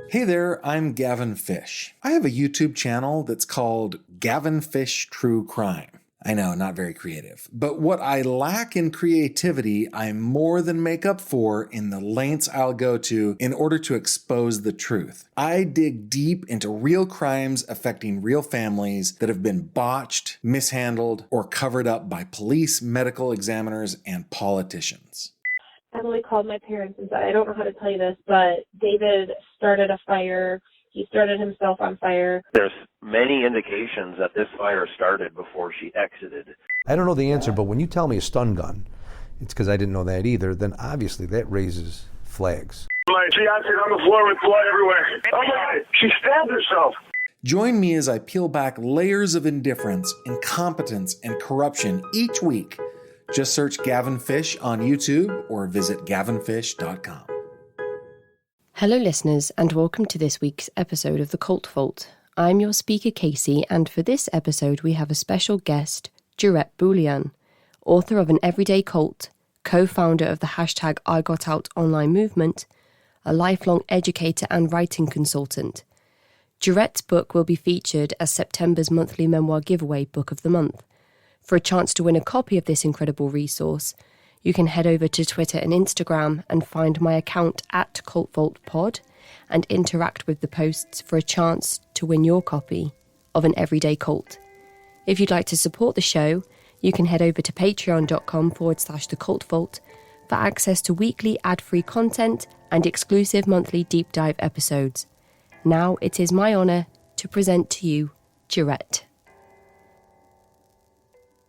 Hey there, I'm Gavin Fish. I have a YouTube channel that's called Gavin Fish True Crime. I know, not very creative. But what I lack in creativity, I more than make up for in the lengths I'll go to in order to expose the truth. I dig deep into real crimes affecting real families that have been botched, mishandled, or covered up by police, medical examiners, and politicians. Emily called my parents and said, I don't know how to tell you this, but David started a fire. He started himself on fire. There's many indications that this fire started before she exited. I don't know the answer, but when you tell me a stun gun, it's because I didn't know that either, then obviously that raises flags. My fiance's on the floor with blood everywhere. Oh my God, she stabbed herself. Join me as I peel back layers of indifference, incompetence, and corruption each week. Just search Gavin Fish on YouTube or visit gavinfish.com. Hello listeners, and welcome to this week's episode of The Cult Vault. I'm your speaker Casey, and for this episode we have a special guest, Gerette Buglion, author of An Everyday Cult, co-founder of the hashtag I Got Out online movement, a lifelong educator and writing consultant. Gerette's book will be featured as September's monthly memoir giveaway book of the month. For a chance to win a copy of this incredible resource, you can head over to Twitter and Instagram and find my account at cultvaultpod and interact with the posts for a chance to win your copy of An Everyday Cult. If you'd like to support the show, you can head over to patreon.com/The Cult Vault for access to weekly ad-free content and exclusive monthly deep dive episodes. Now it is my honour to present to you Gerette.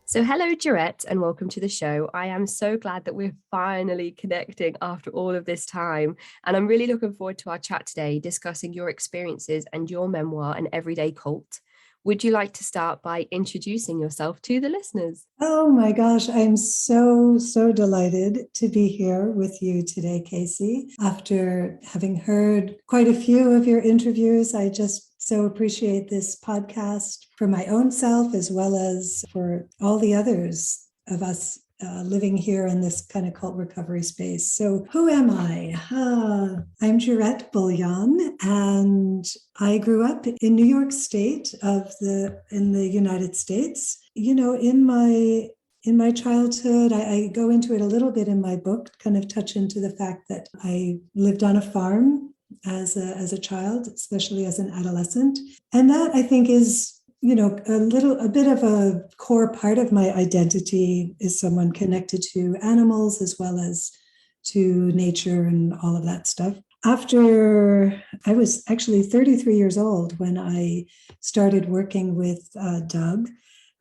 So hello, Gerette, and welcome to the show. I am so glad that we're finally connecting after all of this time. And I'm really looking forward to our chat today, discussing your experiences and your memoir, An Everyday Cult. Would you like to start by introducing yourself to the listeners? Oh my gosh, I'm so delighted to be here with you today, Casey. After having heard quite a few of your interviews, I just so appreciate this podcast for my own self as well as for all the others of us living here in this kind of cult recovery space. So who am I? I'm Gerette Buglion, and I grew up in New York State in the United States. You know, in my childhood, I go into it a little bit in my book, kind of touch into the fact that I lived on a farm as a child, especially as an adolescent. And that, I think, is, you know, a bit of a core part of my identity, is someone connected to animals as well as to nature and all of that stuff. After I was actually 33 years old when I started working with Doug,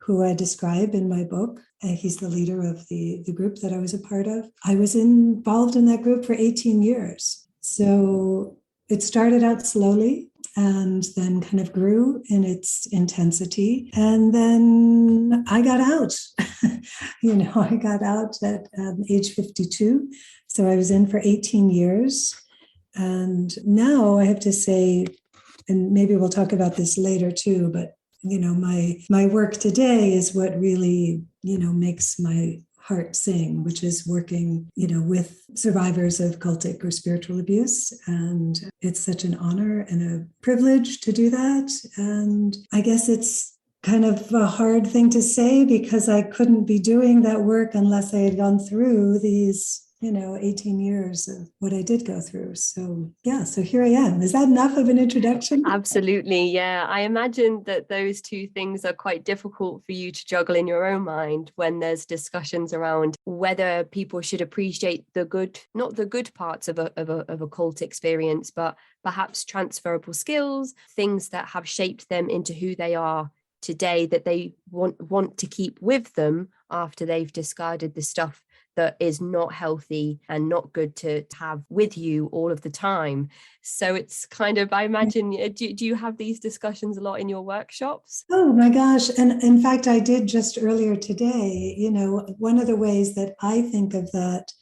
who I describe in my book. He's the leader of the group that I was a part of. I was involved in that group for 18 years. So it started out slowly and then kind of grew in its intensity. And then I got out. I got out at age 52. So I was in for 18 years. And now I have to say, and maybe we'll talk about this later too, but, you know, my work today is what really, you know, makes my heart sing, which is working, you know, with survivors of cultic or spiritual abuse. And it's such an honor and a privilege to do that. And I guess it's kind of a hard thing to say because I couldn't be doing that work unless I had gone through these, 18 years of what I did go through. So yeah, so here I am. Is that enough of an introduction? Absolutely, yeah. I imagine that those two things are quite difficult for you to juggle in your own mind when there's discussions around whether people should appreciate the good, not the good parts of a cult experience, but perhaps transferable skills, things that have shaped them into who they are today that they want to keep with them after they've discarded the stuff that is not healthy and not good to have with you all of the time. So it's kind of, I imagine, do you have these discussions a lot in your workshops? Oh my gosh. And in fact, I did just earlier today. One of the ways that I think of that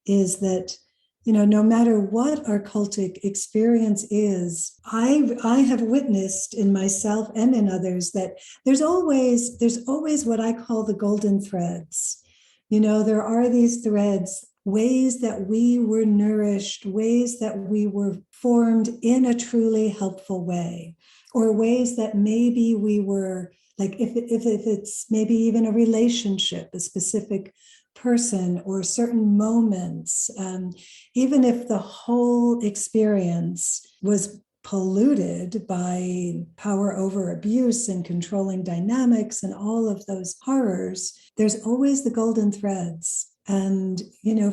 is that, no matter what our cultic experience is, I have witnessed in myself and in others that there's always what I call the golden threads. There are these threads ways that we were nourished, ways that we were formed in a truly helpful way, or ways that maybe we were, like if it's maybe even a relationship, a specific person or certain moments, even if the whole experience was polluted by power over abuse and controlling dynamics and all of those horrors, there's always the golden threads. And,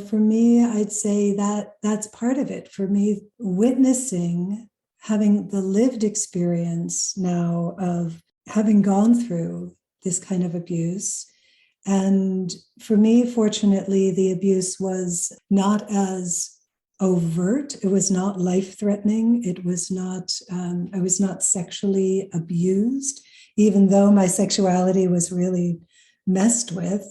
for me, I'd say that that's part of it. For me, witnessing, having the lived experience now of having gone through this kind of abuse. And for me, fortunately, the abuse was not as overt. It was not life-threatening. It was not, I was not sexually abused, even though my sexuality was really messed with.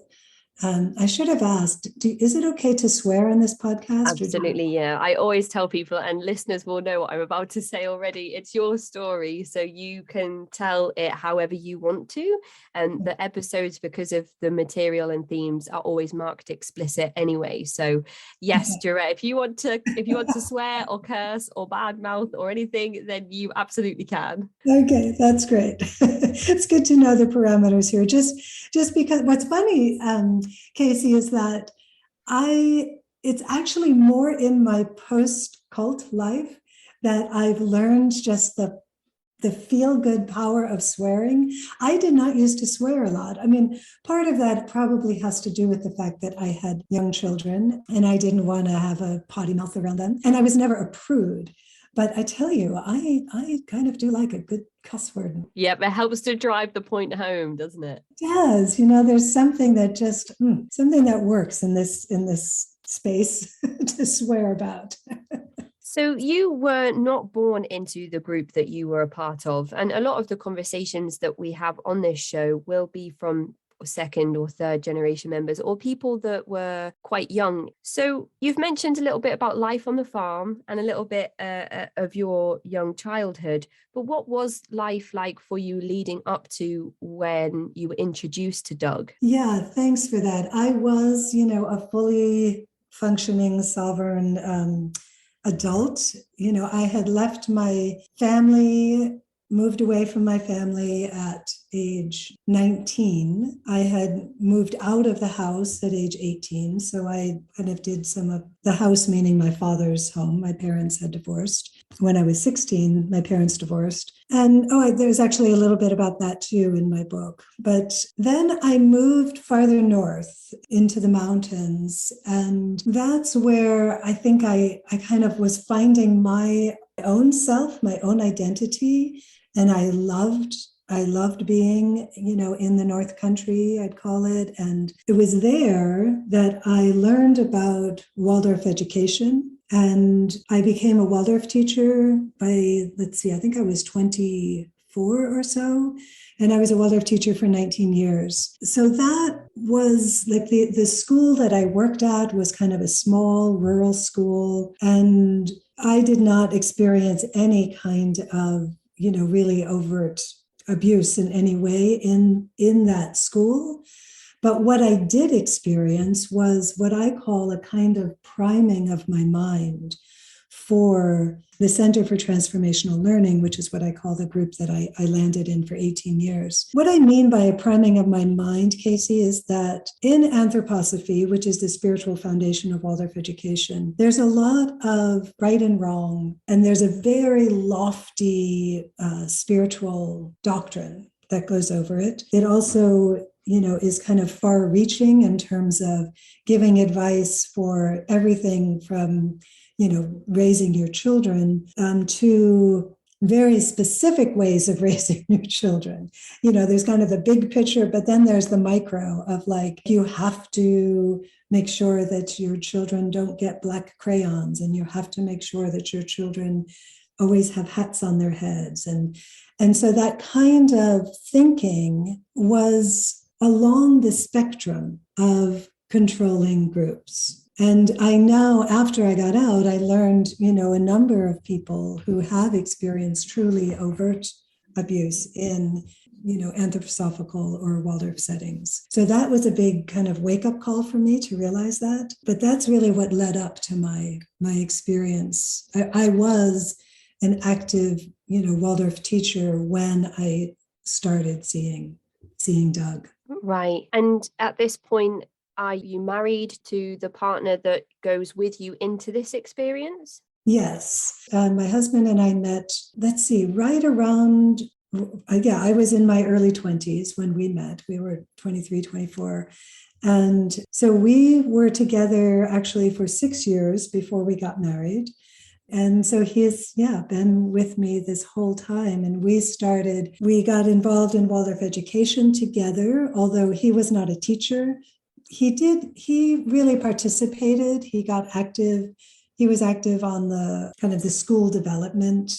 I should have asked, is it okay to swear on this podcast? Absolutely, yeah. I always tell people, and listeners will know what I'm about to say already, it's your story, so you can tell it however you want to. And the episodes, because of the material and themes, are always marked explicit anyway. So yes, Gerette, if you want to swear or curse or badmouth or anything, then you absolutely can. Okay, that's great. It's good to know the parameters here. Just because what's funny, Casey, is that it's actually more in my post-cult life that I've learned just the feel-good power of swearing. I did not used to swear a lot. I mean, part of that probably has to do with the fact that I had young children and I didn't want to have a potty mouth around them. And I was never a prude. But I tell you, I kind of do like a good cuss word. Yeah, but it helps to drive the point home, doesn't it? It does. There's something that just, something that works in this space to swear about. So you were not born into the group that you were a part of. And a lot of the conversations that we have on this show will be from second or third generation members or people that were quite young. So you've mentioned a little bit about life on the farm and a little bit of your young childhood, but what was life like for you leading up to when you were introduced to Doug? Yeah, thanks for that. I was, a fully functioning sovereign adult. I had left my family, moved away from my family at age 19. I had moved out of the house at age 18. So I kind of did some of the house, meaning my father's home. My parents had divorced. When I was 16, my parents divorced. And there's actually a little bit about that too in my book. But then I moved farther north into the mountains. And that's where I think I kind of was finding my own self, my own identity. And I loved being, in the North Country, I'd call it. And it was there that I learned about Waldorf education. And I became a Waldorf teacher by, I think I was 24 or so. And I was a Waldorf teacher for 19 years. So that was like the school that I worked at was kind of a small rural school. And I did not experience any kind of, really overt abuse in any way in that school. But what I did experience was what I call a kind of priming of my mind for the Center for Transformational Learning, which is what I call the group that I landed in for 18 years. What I mean by a priming of my mind, Casey, is that in anthroposophy, which is the spiritual foundation of Waldorf education, there's a lot of right and wrong, and there's a very lofty spiritual doctrine that goes over it. It also is kind of far reaching in terms of giving advice for everything from, raising your children to very specific ways of raising your children. There's kind of the big picture, but then there's the micro of like, you have to make sure that your children don't get black crayons, and you have to make sure that your children always have hats on their heads. And so that kind of thinking was along the spectrum of controlling groups. And I know after I got out, I learned, a number of people who have experienced truly overt abuse in anthroposophical or Waldorf settings. So that was a big kind of wake-up call for me to realize that. But that's really what led up to my experience. I was an active, Waldorf teacher when I started seeing Doug. Right. And at this point, are you married to the partner that goes with you into this experience? Yes. My husband and I met, right around, I was in my early 20s when we met. We were 23, 24. And so we were together actually for 6 years before we got married. And so he's, been with me this whole time. And we got involved in Waldorf Education together, although he was not a teacher. He really participated. He got active. He was active on the kind of the school development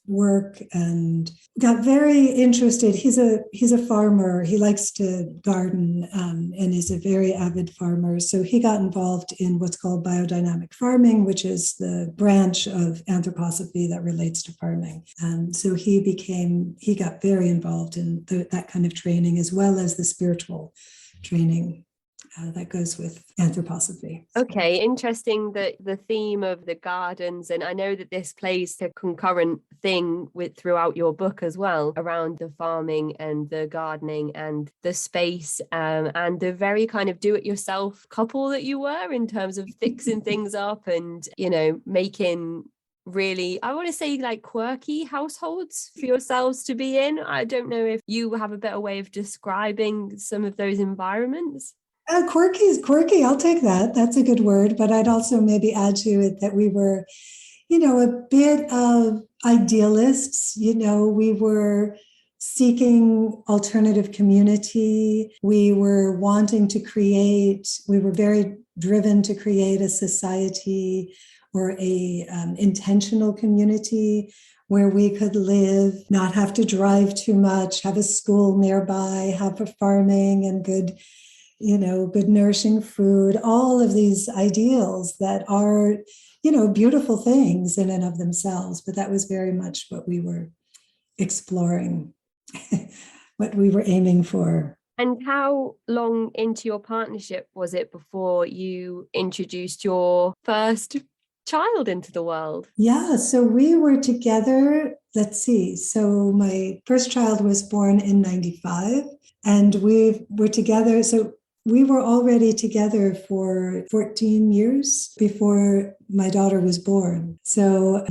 work and got very interested. He's a farmer. He likes to garden and is a very avid farmer. So he got involved in what's called biodynamic farming, which is the branch of anthroposophy that relates to farming. And so he got very involved in that kind of training, as well as the spiritual training that goes with anthroposophy. Okay, interesting that the theme of the gardens, and I know that this plays a concurrent thing throughout your book as well, around the farming and the gardening and the space, and the very kind of do-it-yourself couple that you were in terms of fixing things up and, making really, I want to say, like quirky households for yourselves to be in. I don't know if you have a better way of describing some of those environments. Quirky, I'll take that. That's a good word. But I'd also maybe add to it that we were, a bit of idealists. We were seeking alternative community. We were we were very driven to create a society or a intentional community where we could live, not have to drive too much, have a school nearby, have a farming and good nourishing food, all of these ideals that are, beautiful things in and of themselves. But that was very much what we were exploring, what we were aiming for. And how long into your partnership was it before you introduced your first child into the world? Yeah, so we were together, so my first child was born in 95, and we were together. So we were already together for 14 years before my daughter was born. So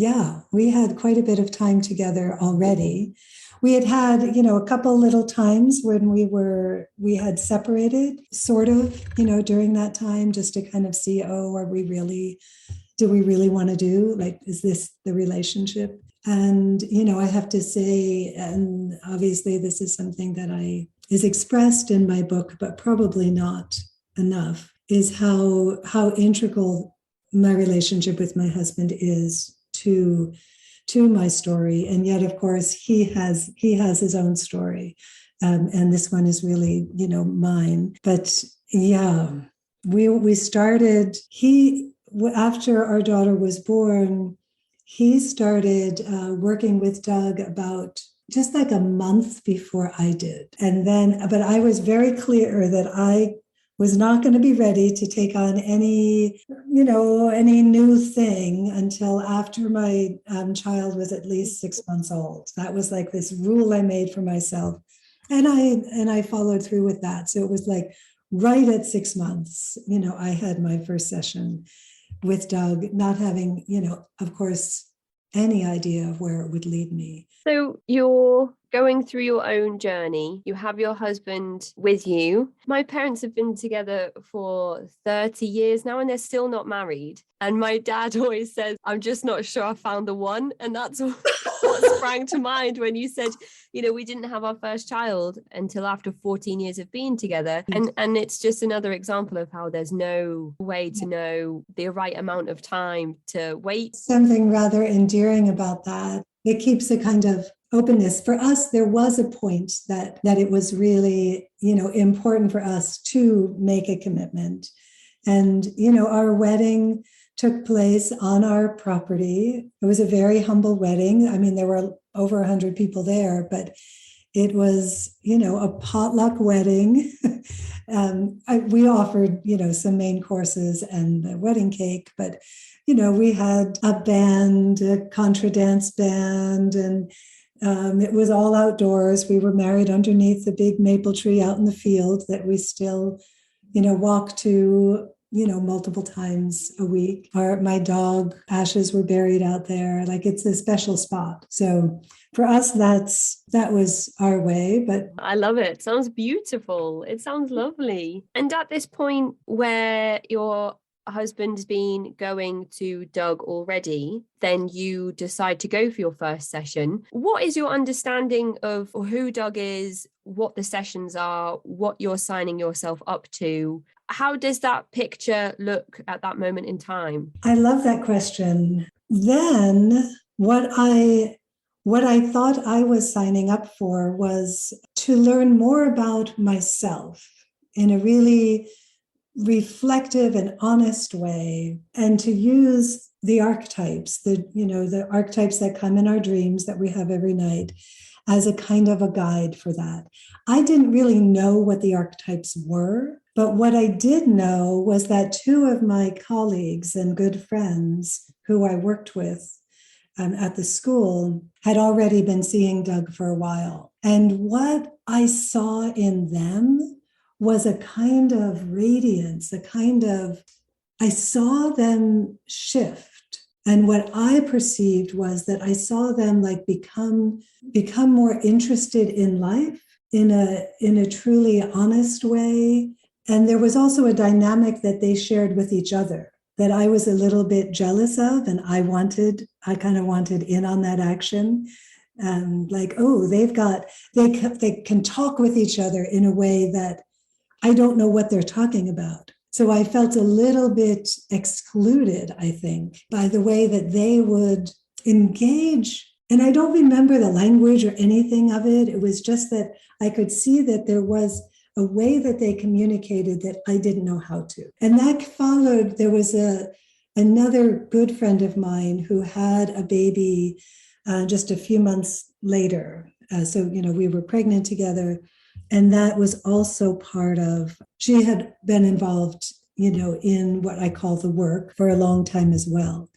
we had quite a bit of time together already. We had a couple little times when we had separated sort of, during that time, just to kind of see, do we really want to do, like, is this the relationship? And, I have to say, and obviously this is something that is expressed in my book, but probably not enough, is how integral my relationship with my husband is to my story. And yet, of course, he has his own story. And this one is really, mine. But we started, after our daughter was born, he started working with Doug about just like a month before I did. But I was very clear that I was not going to be ready to take on any new thing until after my child was at least 6 months old. That was like this rule I made for myself. And I followed through with that. So it was like right at 6 months, I had my first session with Doug, not having, of course, any idea of where it would lead me. So you're going through your own journey. You have your husband with you. My parents have been together for 30 years now, and they're still not married. And my dad always says, I'm just not sure I found the one. And that's what sprang to mind when you said, we didn't have our first child until after 14 years of being together. And it's just another example of how there's no way to know the right amount of time to wait. Something rather endearing about that. It keeps a kind of openness. For us, there was a point that it was really, important for us to make a commitment. And, our wedding took place on our property. It was a very humble wedding. I mean, there were over 100 people there, but It was, a potluck wedding. We offered, some main courses and the wedding cake, but, we had a band, a contra dance band, and it was all outdoors. We were married underneath the big maple tree out in the field that we still, walk to, multiple times a week. My dog ashes were buried out there. Like, it's a special spot. So for us, that was our way. But I love it. Sounds beautiful. It sounds lovely. And at this point where your husband's been going to Doug already, then you decide to go for your first session. What is your understanding of who Doug is, what the sessions are, what you're signing yourself up to? How does that picture look at that moment in time? I love that question. Then what I thought I was signing up for was to learn more about myself in a really reflective and honest way, and to use the archetypes, the archetypes that come in our dreams that we have every night, as a kind of a guide for that. I didn't really know what the archetypes were, but what I did know was that two of my colleagues and good friends who I worked with at the school had already been seeing Doug for a while. And what I saw in them was a kind of radiance, I saw them shift. And what I perceived was that I saw them like become more interested in life in a truly honest way. And there was also a dynamic that they shared with each other that I was a little bit jealous of, and I kind of wanted in on that action. Like, oh, they can talk with each other in a way that I don't know what they're talking about. So I felt a little bit excluded, I think, by the way that they would engage. And I don't remember the language or anything of it. It was just that I could see that there was a way that they communicated that I didn't know how to. And that followed, there was another good friend of mine who had a baby just a few months later. So we were pregnant together. And that was also part of, she had been involved, in what I call the work for a long time as well.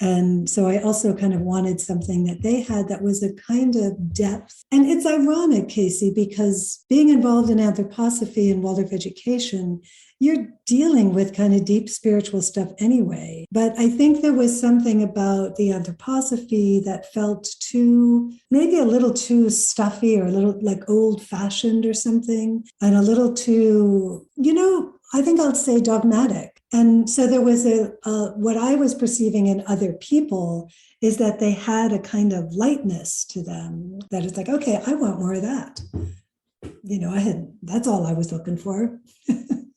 And so I also kind of wanted something that they had that was a kind of depth. And it's ironic, Casey, because being involved in anthroposophy and Waldorf education, you're dealing with kind of deep spiritual stuff anyway. But I think there was something about the anthroposophy that felt maybe a little too stuffy or a little like old fashioned or something, and a little too, I think I'll say dogmatic. And so there was what I was perceiving in other people is that they had a kind of lightness to them that it's like, okay, I want more of that. That's all I was looking for.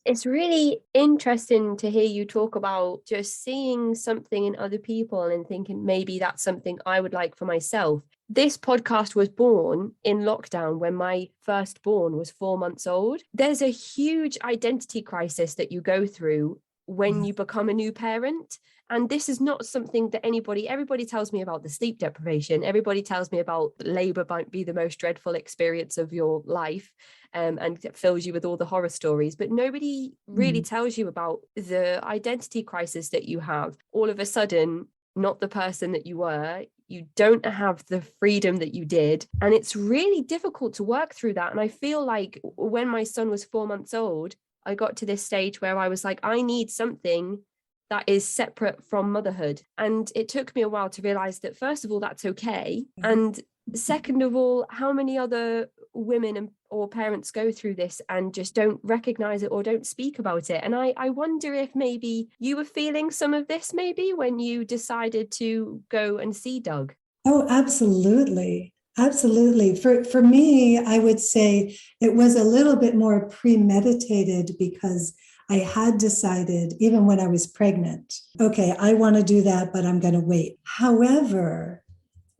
It's really interesting to hear you talk about just seeing something in other people and thinking maybe that's something I would like for myself. This podcast was born in lockdown when my firstborn was 4 months old. There's a huge identity crisis that you go through when you become a new parent. And this is not something that everybody tells me about the sleep deprivation. Everybody tells me about labor might be the most dreadful experience of your life, and it fills you with all the horror stories. But nobody really tells you about the identity crisis that you have. All of a sudden, not the person that you were. You don't have the freedom that you did. And it's really difficult to work through that. And I feel like when my son was 4 months old, I got to this stage where I was like, I need something that is separate from motherhood. And it took me a while to realize that, first of all, that's okay. And second of all, how many other women or parents go through this and just don't recognize it or don't speak about it. And I wonder if maybe you were feeling some of this maybe when you decided to go and see Doug. Oh, absolutely. Absolutely. For me, I would say it was a little bit more premeditated because I had decided, even when I was pregnant, okay, I want to do that, but I'm going to wait. However,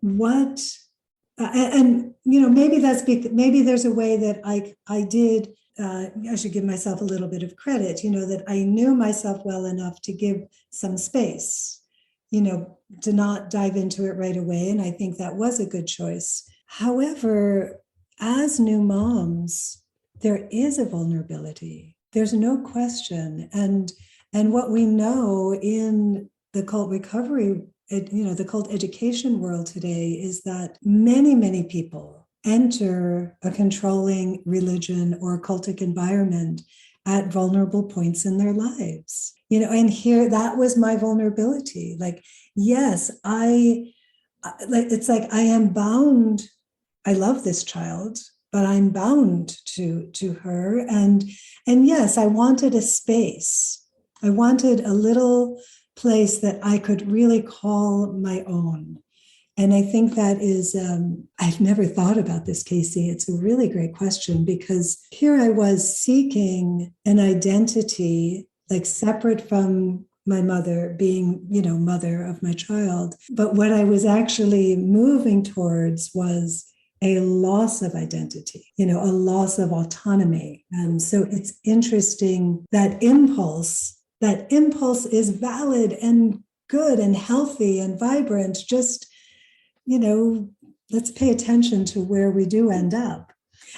maybe there's a way that I did. I should give myself a little bit of credit, that I knew myself well enough to give some space, to not dive into it right away. And I think that was a good choice. However, as new moms, there is a vulnerability. There's no question. And what we know in the cult recovery, the cult education world today is that many, many people enter a controlling religion or cultic environment at vulnerable points in their lives. And here, that was my vulnerability. Like, yes, it's like I am bound. I love this child, but I'm bound to her. And yes, I wanted a space. I wanted a little place that I could really call my own. And I think that is, I've never thought about this, Casey. It's a really great question, because here I was seeking an identity, like separate from my mother, being, mother of my child. But what I was actually moving towards was a loss of identity, a loss of autonomy. And so it's interesting that impulse is valid and good and healthy and vibrant. Just, let's pay attention to where we do end up.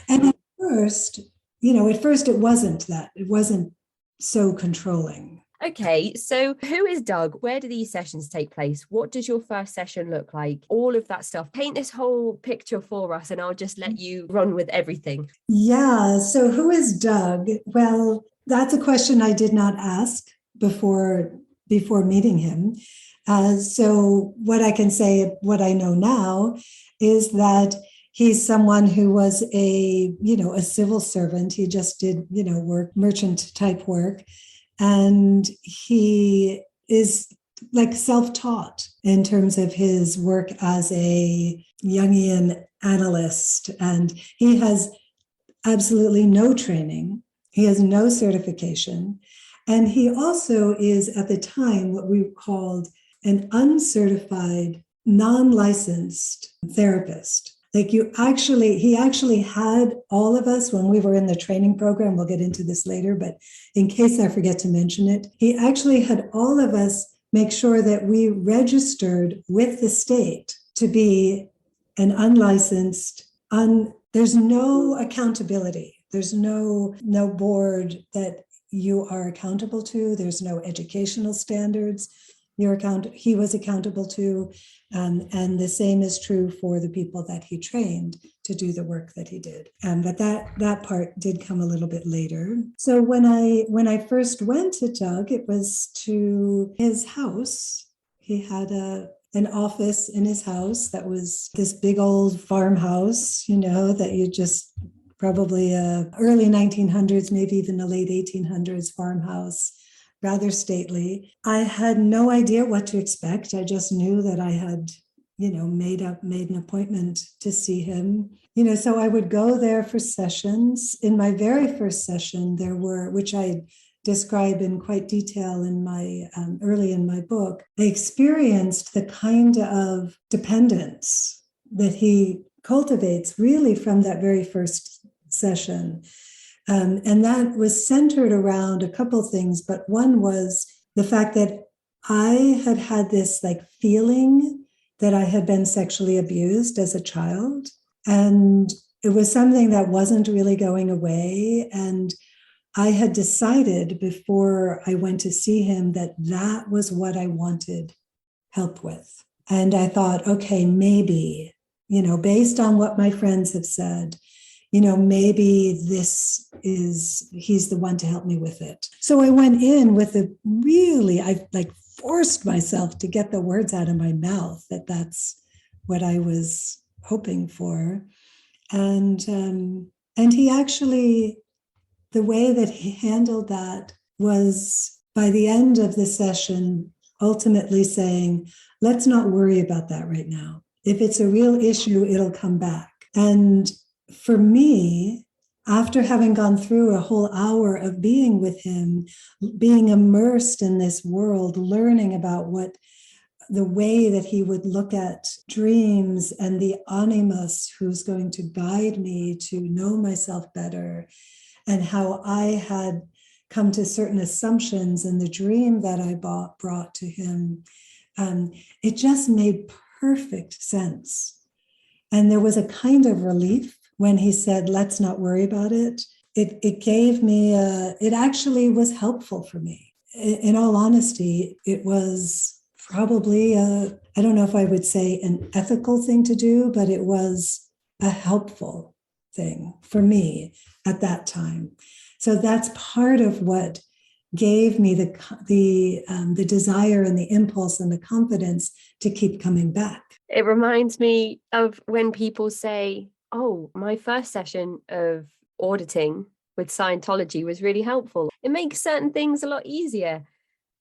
And at first it wasn't that. It wasn't so controlling. Okay, so who is Doug? Where do these sessions take place? What does your first session look like? All of that stuff. Paint this whole picture for us, and I'll just let you run with everything. Yeah, so who is Doug? Well, that's a question I did not ask before meeting him. So what I can say, what I know now, is that he's someone who was a civil servant. He just did, work, merchant type work. And he is like self-taught in terms of his work as a Jungian analyst. And he has absolutely no training. He has no certification. And he also is, at the time, what we called an uncertified, non-licensed therapist. Like he actually had all of us when we were in the training program. We'll get into this later, but in case I forget to mention it, he actually had all of us make sure that we registered with the state to be an unlicensed, there's no accountability. There's no board that you are accountable to. There's no educational standards he was accountable to. And the same is true for the people that he trained to do the work that he did. But that part did come a little bit later. So when I first went to Doug, it was to his house. He had an office in his house that was this big old farmhouse, that you just probably early 1900s, maybe even the late 1800s farmhouse. Rather stately. I had no idea what to expect. I just knew that I had, made an appointment to see him. So I would go there for sessions. In my very first session, there were, which I describe in quite detail in my early in my book, I experienced the kind of dependence that he cultivates really from that very first session. And that was centered around a couple things, but one was the fact that I had this feeling that I had been sexually abused as a child. And it was something that wasn't really going away. And I had decided before I went to see him that was what I wanted help with. And I thought, okay, maybe, based on what my friends have said, maybe he's the one to help me with it. So I went in with I forced myself to get the words out of my mouth that's what I was hoping for. And he actually, the way that he handled that was by the end of the session, ultimately saying, let's not worry about that right now. If it's a real issue, it'll come back. And for me, after having gone through a whole hour of being with him, being immersed in this world, learning about the way that he would look at dreams and the animus who's going to guide me to know myself better, and how I had come to certain assumptions in the dream that I brought to him, it just made perfect sense. And there was a kind of relief when he said, let's not worry about it, it gave me, it actually was helpful for me. In all honesty, it was probably, I don't know if I would say an ethical thing to do, but it was a helpful thing for me at that time. So that's part of what gave me the desire and the impulse and the confidence to keep coming back. It reminds me of when people say, oh, my first session of auditing with Scientology was really helpful. It makes certain things a lot easier.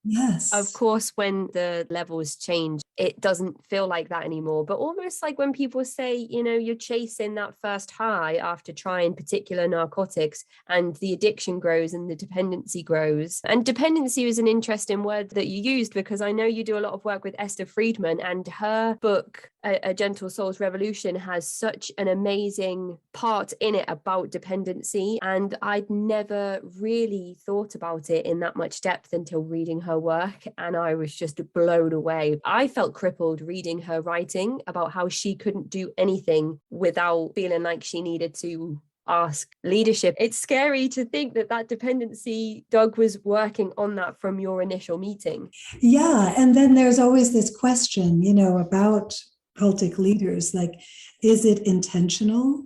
Yes. Of course, when the levels change, it doesn't feel like that anymore. But almost like when people say, you're chasing that first high after trying particular narcotics, and the addiction grows and the dependency grows. And dependency is an interesting word that you used, because I know you do a lot of work with Esther Friedman, and her book, A Gentle Soul's Revolution, has such an amazing part in it about dependency. And I'd never really thought about it in that much depth until reading her work, and I was just blown away. I felt crippled reading her writing about how she couldn't do anything without feeling like she needed to ask leadership. It's scary to think that dependency, Doug was working on that from your initial meeting. Yeah, and then there's always this question, about cultic leaders, like, is it intentional?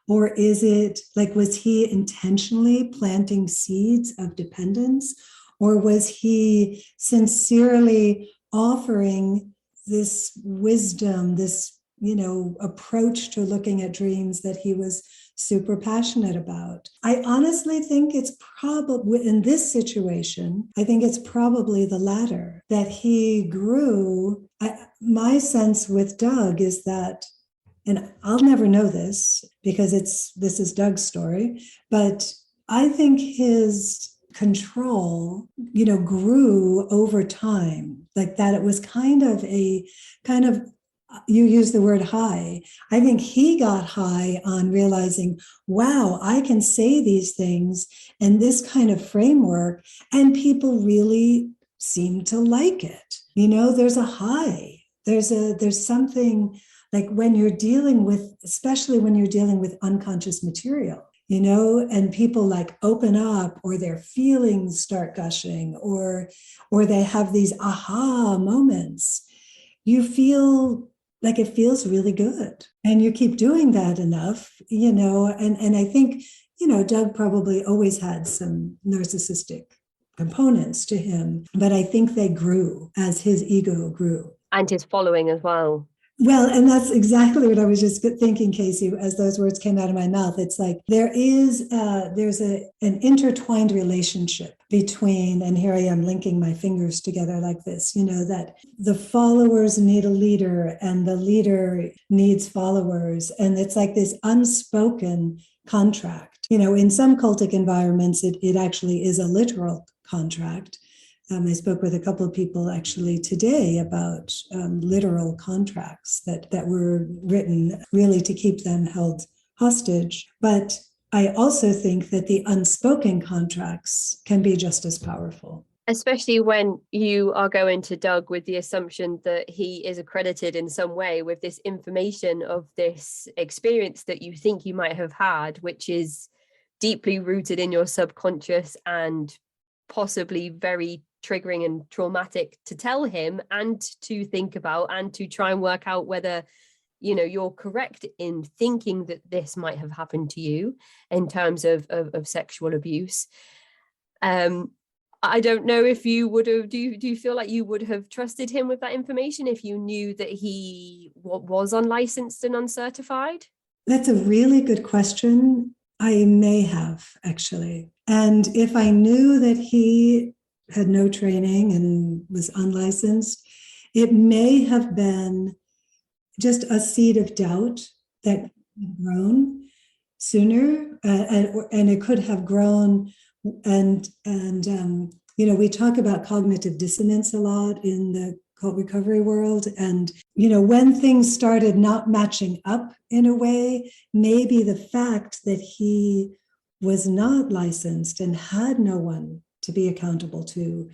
Or is it like, was he intentionally planting seeds of dependence? Or was he sincerely offering this wisdom, this, approach to looking at dreams that he was super passionate about? I honestly think it's probably, in this situation, I think it's probably the latter, that he grew. My sense with Doug is that, and I'll never know this because this is Doug's story, but I think his control, grew over time, like that. It was kind of, you use the word high. I think he got high on realizing, wow, I can say these things and this kind of framework, and people really seem to like it. There's a high, there's something like when you're dealing with, especially when you're dealing with unconscious material, and people like open up, or their feelings start gushing, or they have these aha moments. You feel like it feels really good, and you keep doing that enough, and I think, Doug probably always had some narcissistic components to him, but I think they grew as his ego grew. And his following as well. Well, and that's exactly what I was just thinking, Casey, as those words came out of my mouth. It's like there's an intertwined relationship between, and here I am linking my fingers together like this, that the followers need a leader and the leader needs followers. And it's like this unspoken contract. In some cultic environments, it actually is a literal contract. I spoke with a couple of people actually today about literal contracts that were written really to keep them held hostage. But I also think that the unspoken contracts can be just as powerful. Especially when you are going to Doug with the assumption that he is accredited in some way with this information of this experience that you think you might have had, which is deeply rooted in your subconscious and possibly very triggering and traumatic to tell him and to think about, and to try and work out whether you're correct in thinking that this might have happened to you in terms of sexual abuse. I don't know if you would have, do you feel like you would have trusted him with that information if you knew that he was unlicensed and uncertified? That's a really good question. I may have, actually. And if I knew that he had no training and was unlicensed, it may have been just a seed of doubt that had grown sooner, and it could have grown. And we talk about cognitive dissonance a lot in the cult recovery world. And, when things started not matching up in a way, maybe the fact that he was not licensed and had no one to be accountable to,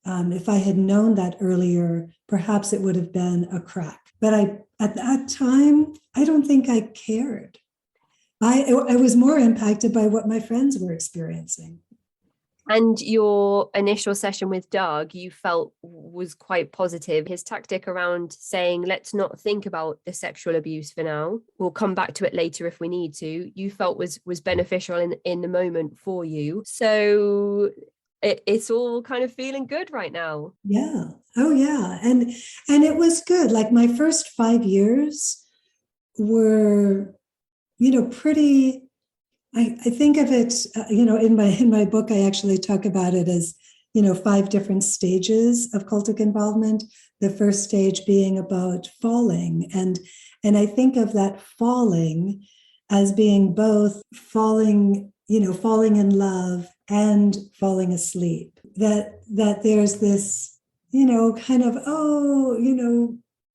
if I had known that earlier, perhaps it would have been a crack. But at that time, I don't think I cared. I was more impacted by what my friends were experiencing. And your initial session with Doug, you felt was quite positive. His tactic around saying, let's not think about the sexual abuse for now. We'll come back to it later if we need to. You felt was beneficial in the moment for you. So it's all kind of feeling good right now. Yeah. Oh, yeah. And it was good. Like my first 5 years were, pretty. I think of it, in my book, I actually talk about it as, 5 different stages of cultic involvement. The first stage being about falling. And I think of that falling as being both falling in love and falling asleep. That there's this, kind of,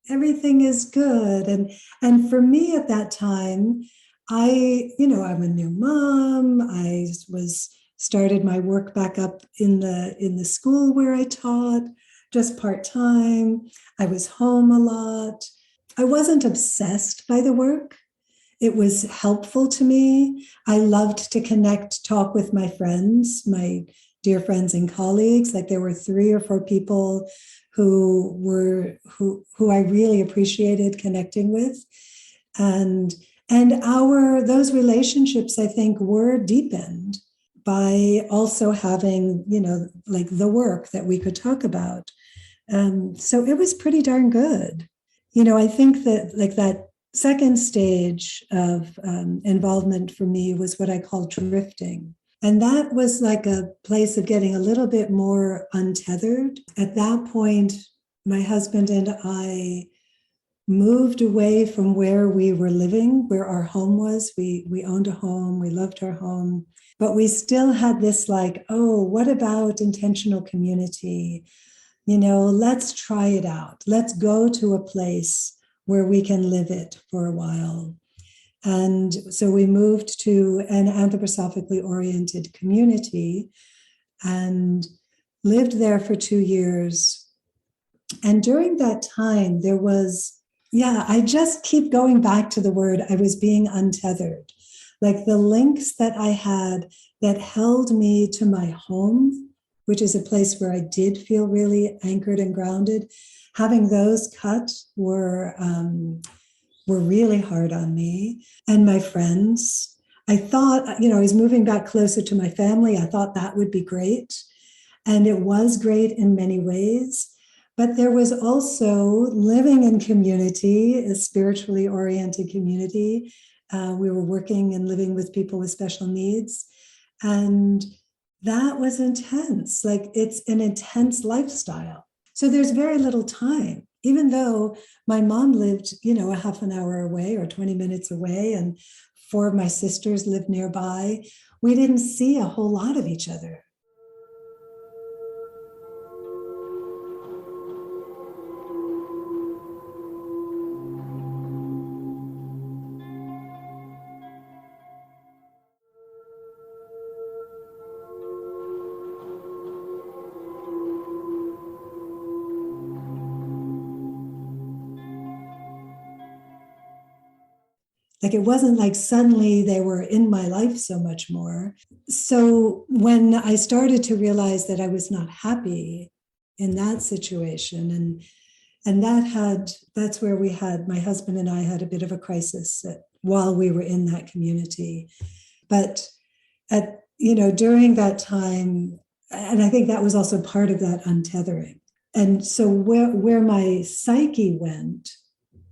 everything is good. And for me at that time, I'm a new mom. I started my work back up in the school where I taught, just part-time. I was home a lot. I wasn't obsessed by the work. It was helpful to me. I loved to talk with my friends, my dear friends and colleagues. Like there were 3 or 4 people who I really appreciated connecting with. And those relationships, I think, were deepened by also having, like the work that we could talk about. So it was pretty darn good. I think that like that second stage of involvement for me was what I call drifting. And that was like a place of getting a little bit more untethered. At that point, my husband and I moved away from where we were living, where our home was. We owned a home, we loved our home, but we still had this like, oh, what about intentional community? Let's try it out. Let's go to a place where we can live it for a while. And so we moved to an anthroposophically oriented community and lived there for 2 years. And during that time, there was, I just keep going back to the word, I was being untethered. Like the links that I had that held me to my home, which is a place where I did feel really anchored and grounded, having those cut were really hard on me. And my friends, I thought, I was moving back closer to my family. I thought that would be great. And it was great in many ways. But there was also living in community, a spiritually oriented community. We were working and living with people with special needs. And that was intense. Like it's an intense lifestyle. So there's very little time, even though my mom lived, a half an hour away or 20 minutes away, and 4 of my sisters lived nearby. We didn't see a whole lot of each other. Like it wasn't like suddenly they were in my life so much more. So when I started to realize that I was not happy in that situation, and that's where my husband and I had a bit of a crisis while we were in that community. But during that time, and I think that was also part of that untethering. And so where my psyche went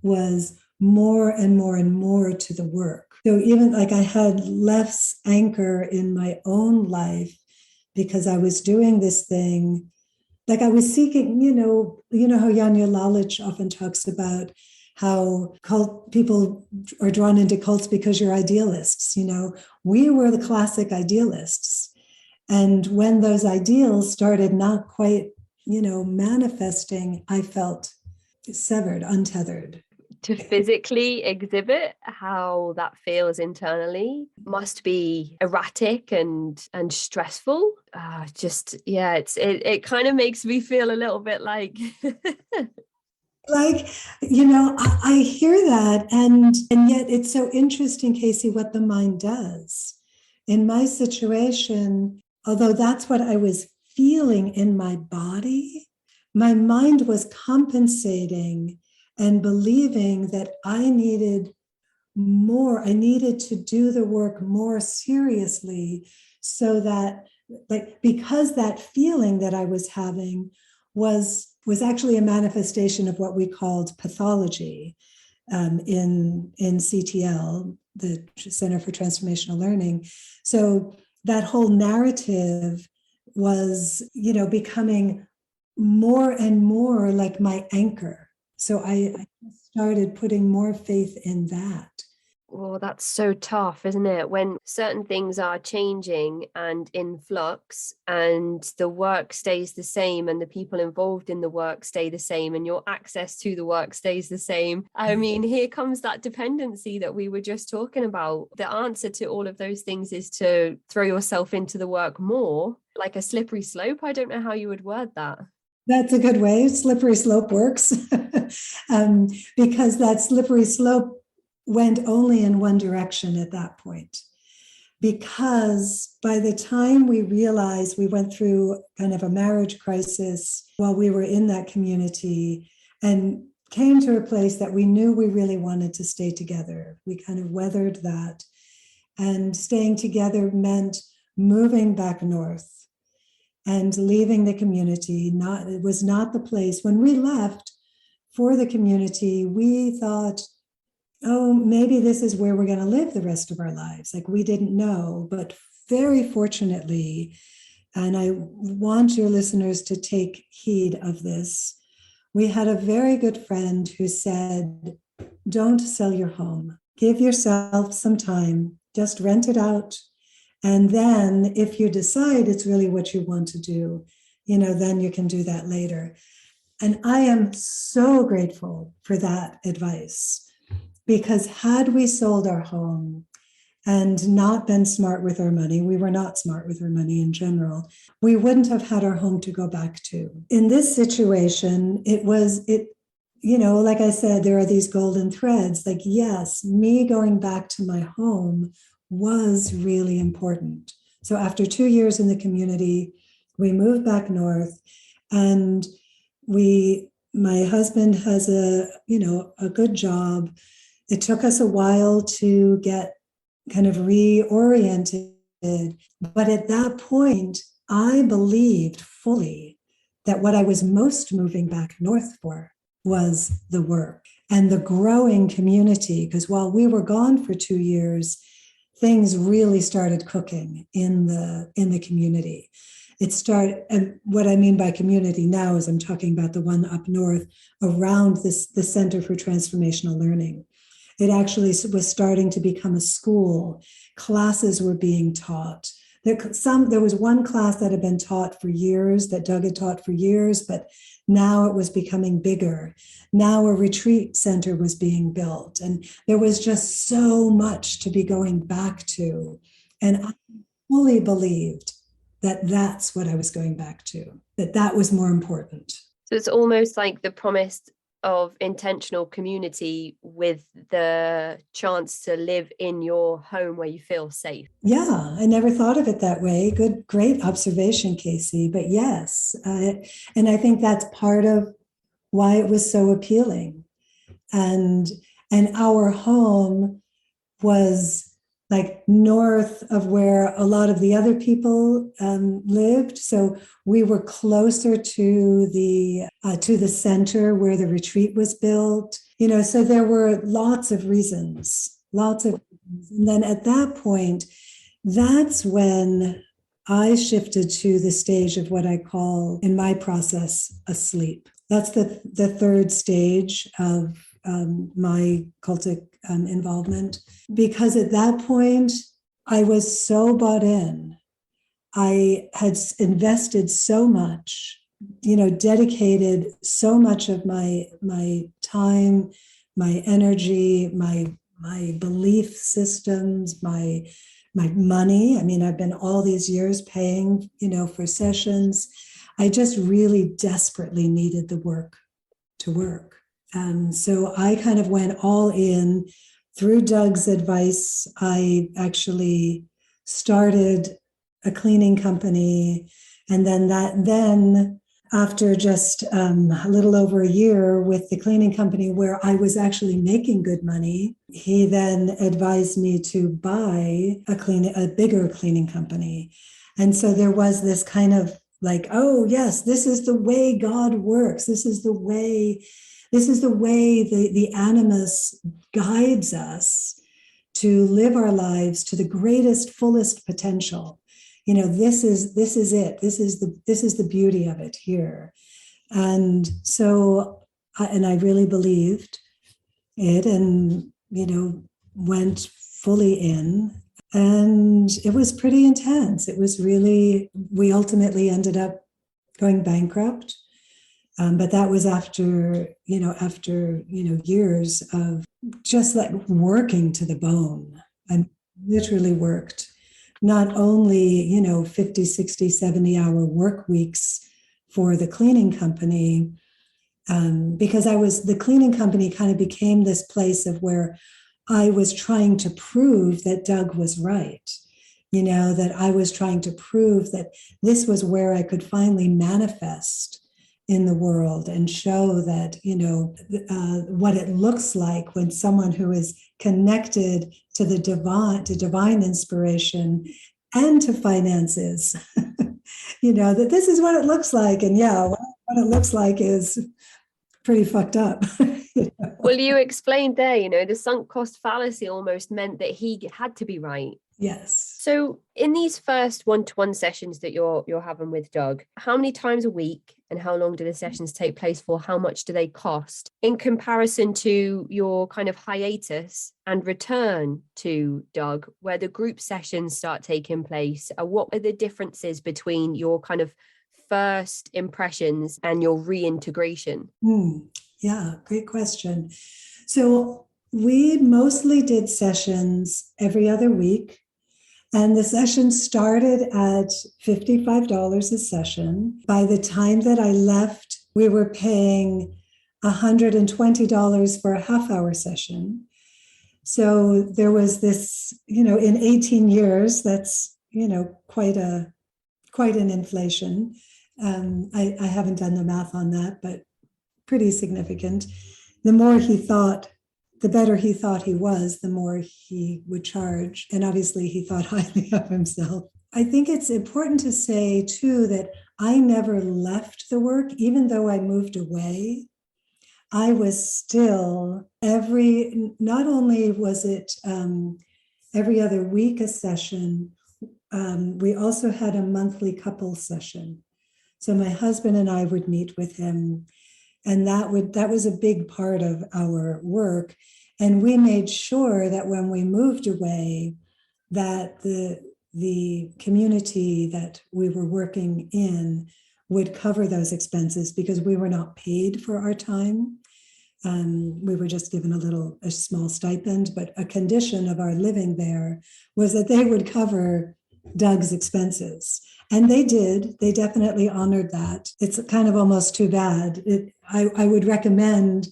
was more and more and more to the work. So even like I had less anchor in my own life because I was doing this thing, like I was seeking, how Janja Lalich often talks about how people are drawn into cults because you're idealists. We were the classic idealists. And when those ideals started not quite, manifesting, I felt severed, untethered. To physically exhibit how that feels internally must be erratic and stressful. It kind of makes me feel a little bit like Like, I hear that, and yet it's so interesting, Casey, what the mind does. In my situation, although that's what I was feeling in my body, my mind was compensating and believing that I needed more. I needed to do the work more seriously, so that, like, because that feeling that I was having was actually a manifestation of what we called pathology, in CTL, the Center for Transformational Learning. So that whole narrative was, becoming more and more like my anchor. So I started putting more faith in that. Well, that's so tough, isn't it? When certain things are changing and in flux, and the work stays the same, and the people involved in the work stay the same, and your access to the work stays the same. I mean, here comes that dependency that we were just talking about. The answer to all of those things is to throw yourself into the work more, like a slippery slope. I don't know how you would word that. That's a good way. Slippery slope works. Because that slippery slope went only in one direction at that point. Because by the time we realized, we went through kind of a marriage crisis while we were in that community, and came to a place that we knew we really wanted to stay together. We kind of weathered that. And staying together meant moving back north and leaving the community. It was not the place. When we left for the community, we thought, oh, maybe this is where we're going to live the rest of our lives. Like, we didn't know, but very fortunately, and I want your listeners to take heed of this, we had a very good friend who said, don't sell your home. Give yourself some time, just rent it out. And then if you decide it's really what you want to do, then you can do that later. And I am so grateful for that advice. Because had we sold our home and not been smart with our money, we were not smart with our money in general, we wouldn't have had our home to go back to. In this situation, like I said, there are these golden threads. Like, yes, me going back to my home was really important. So after 2 years in the community, we moved back north, and my husband has a good job. It took us a while to get kind of reoriented. But at that point, I believed fully that what I was most moving back north for was the work and the growing community. Because while we were gone for 2 years, things really started cooking in the community. And what I mean by community now is I'm talking about the one up north around the Center for Transformational Learning. It actually was starting to become a school. Classes were being taught. There was one class that had been taught for years, that Doug had taught for years, but now it was becoming bigger. Now a retreat center was being built, and there was just so much to be going back to. And I fully believed that that's what I was going back to, that was more important. So it's almost like the promise of intentional community with the chance to live in your home where you feel safe. Yeah, I never thought of it that way. Great observation, Casey. But yes, and I think that's part of why it was so appealing. And our home was like north of where a lot of the other people lived. So we were closer to the center where the retreat was built. So there were lots of reasons. And then at that point, that's when I shifted to the stage of what I call, in my process, asleep. That's the third stage of my cultic involvement, because at that point I was so bought in. I had invested so much, dedicated so much of my time, my energy, my belief systems, my money. I mean, I've been all these years paying, for sessions. I just really desperately needed the work to work. So I kind of went all in. Through Doug's advice, I actually started a cleaning company. And then after just a little over a year with the cleaning company where I was actually making good money, he then advised me to buy a bigger cleaning company. And so there was this kind of like, oh yes, this is the way God works. This is the way the animus guides us to live our lives to the greatest, fullest potential. This is it. This is the beauty of it here. And so, I really believed it, and went fully in. And it was pretty intense. It was really. We ultimately ended up going bankrupt. But that was after years of just like working to the bone. I literally worked not only, 50, 60, 70-hour work weeks for the cleaning company, because the cleaning company kind of became this place of where I was trying to prove that Doug was right. That I was trying to prove that this was where I could finally manifest in the world and show that, what it looks like when someone who is connected to the divine, to divine inspiration and to finances, that this is what it looks like. And what it looks like is pretty fucked up. Well, you explained there, the sunk cost fallacy almost meant that he had to be right. Yes. So in these first one-to-one sessions that you're having with Doug, how many times a week and how long do the sessions take place for? How much do they cost in comparison to your kind of hiatus and return to Doug, where the group sessions start taking place? What are the differences between your kind of first impressions and your reintegration? Yeah, great question. So we mostly did sessions every other week. And the session started at $55 a session. By the time that I left, we were paying $120 for a half-hour session. So there was this, in 18 years, that's, quite an inflation. I haven't done the math on that, but pretty significant. The more he thought, the better he thought he was, the more he would charge. And obviously he thought highly of himself. I think it's important to say too, that I never left the work, even though I moved away. I was still not only was it every other week a session, we also had a monthly couple session. So my husband and I would meet with him, and that was a big part of our work. And we made sure that when we moved away, that the community that we were working in would cover those expenses, because we were not paid for our time. We were just given a small stipend, but a condition of our living there was that they would cover Doug's expenses. And they did. They definitely honored that. It's kind of almost too bad. I would recommend,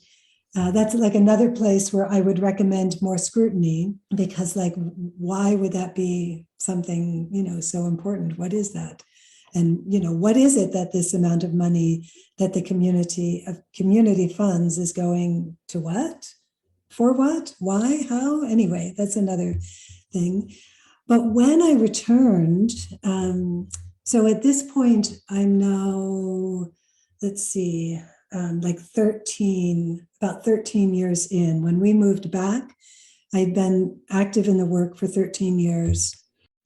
that's like another place where I would recommend more scrutiny, because why would that be something, so important? What is that? And, what is it that this amount of money that the community funds is going to what? For what? Why? How? Anyway, that's another thing. But when I returned, so at this point, I'm now, let's see, about 13 years in. When we moved back, I'd been active in the work for 13 years.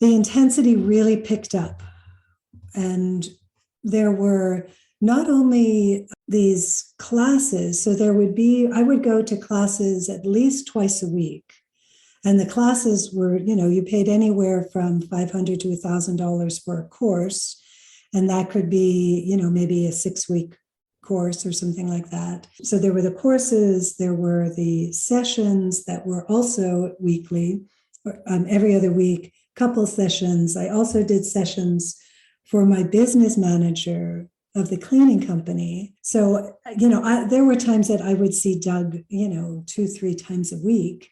The intensity really picked up. And there were not only these classes, so I would go to classes at least twice a week. And the classes were, you paid anywhere from $500 to $1,000 for a course. And that could be, maybe a 6-week course or something like that. So there were the courses, there were the sessions that were also weekly, every other week, couple sessions. I also did sessions for my business manager of the cleaning company. So, there were times that I would see Doug, 2-3 times a week.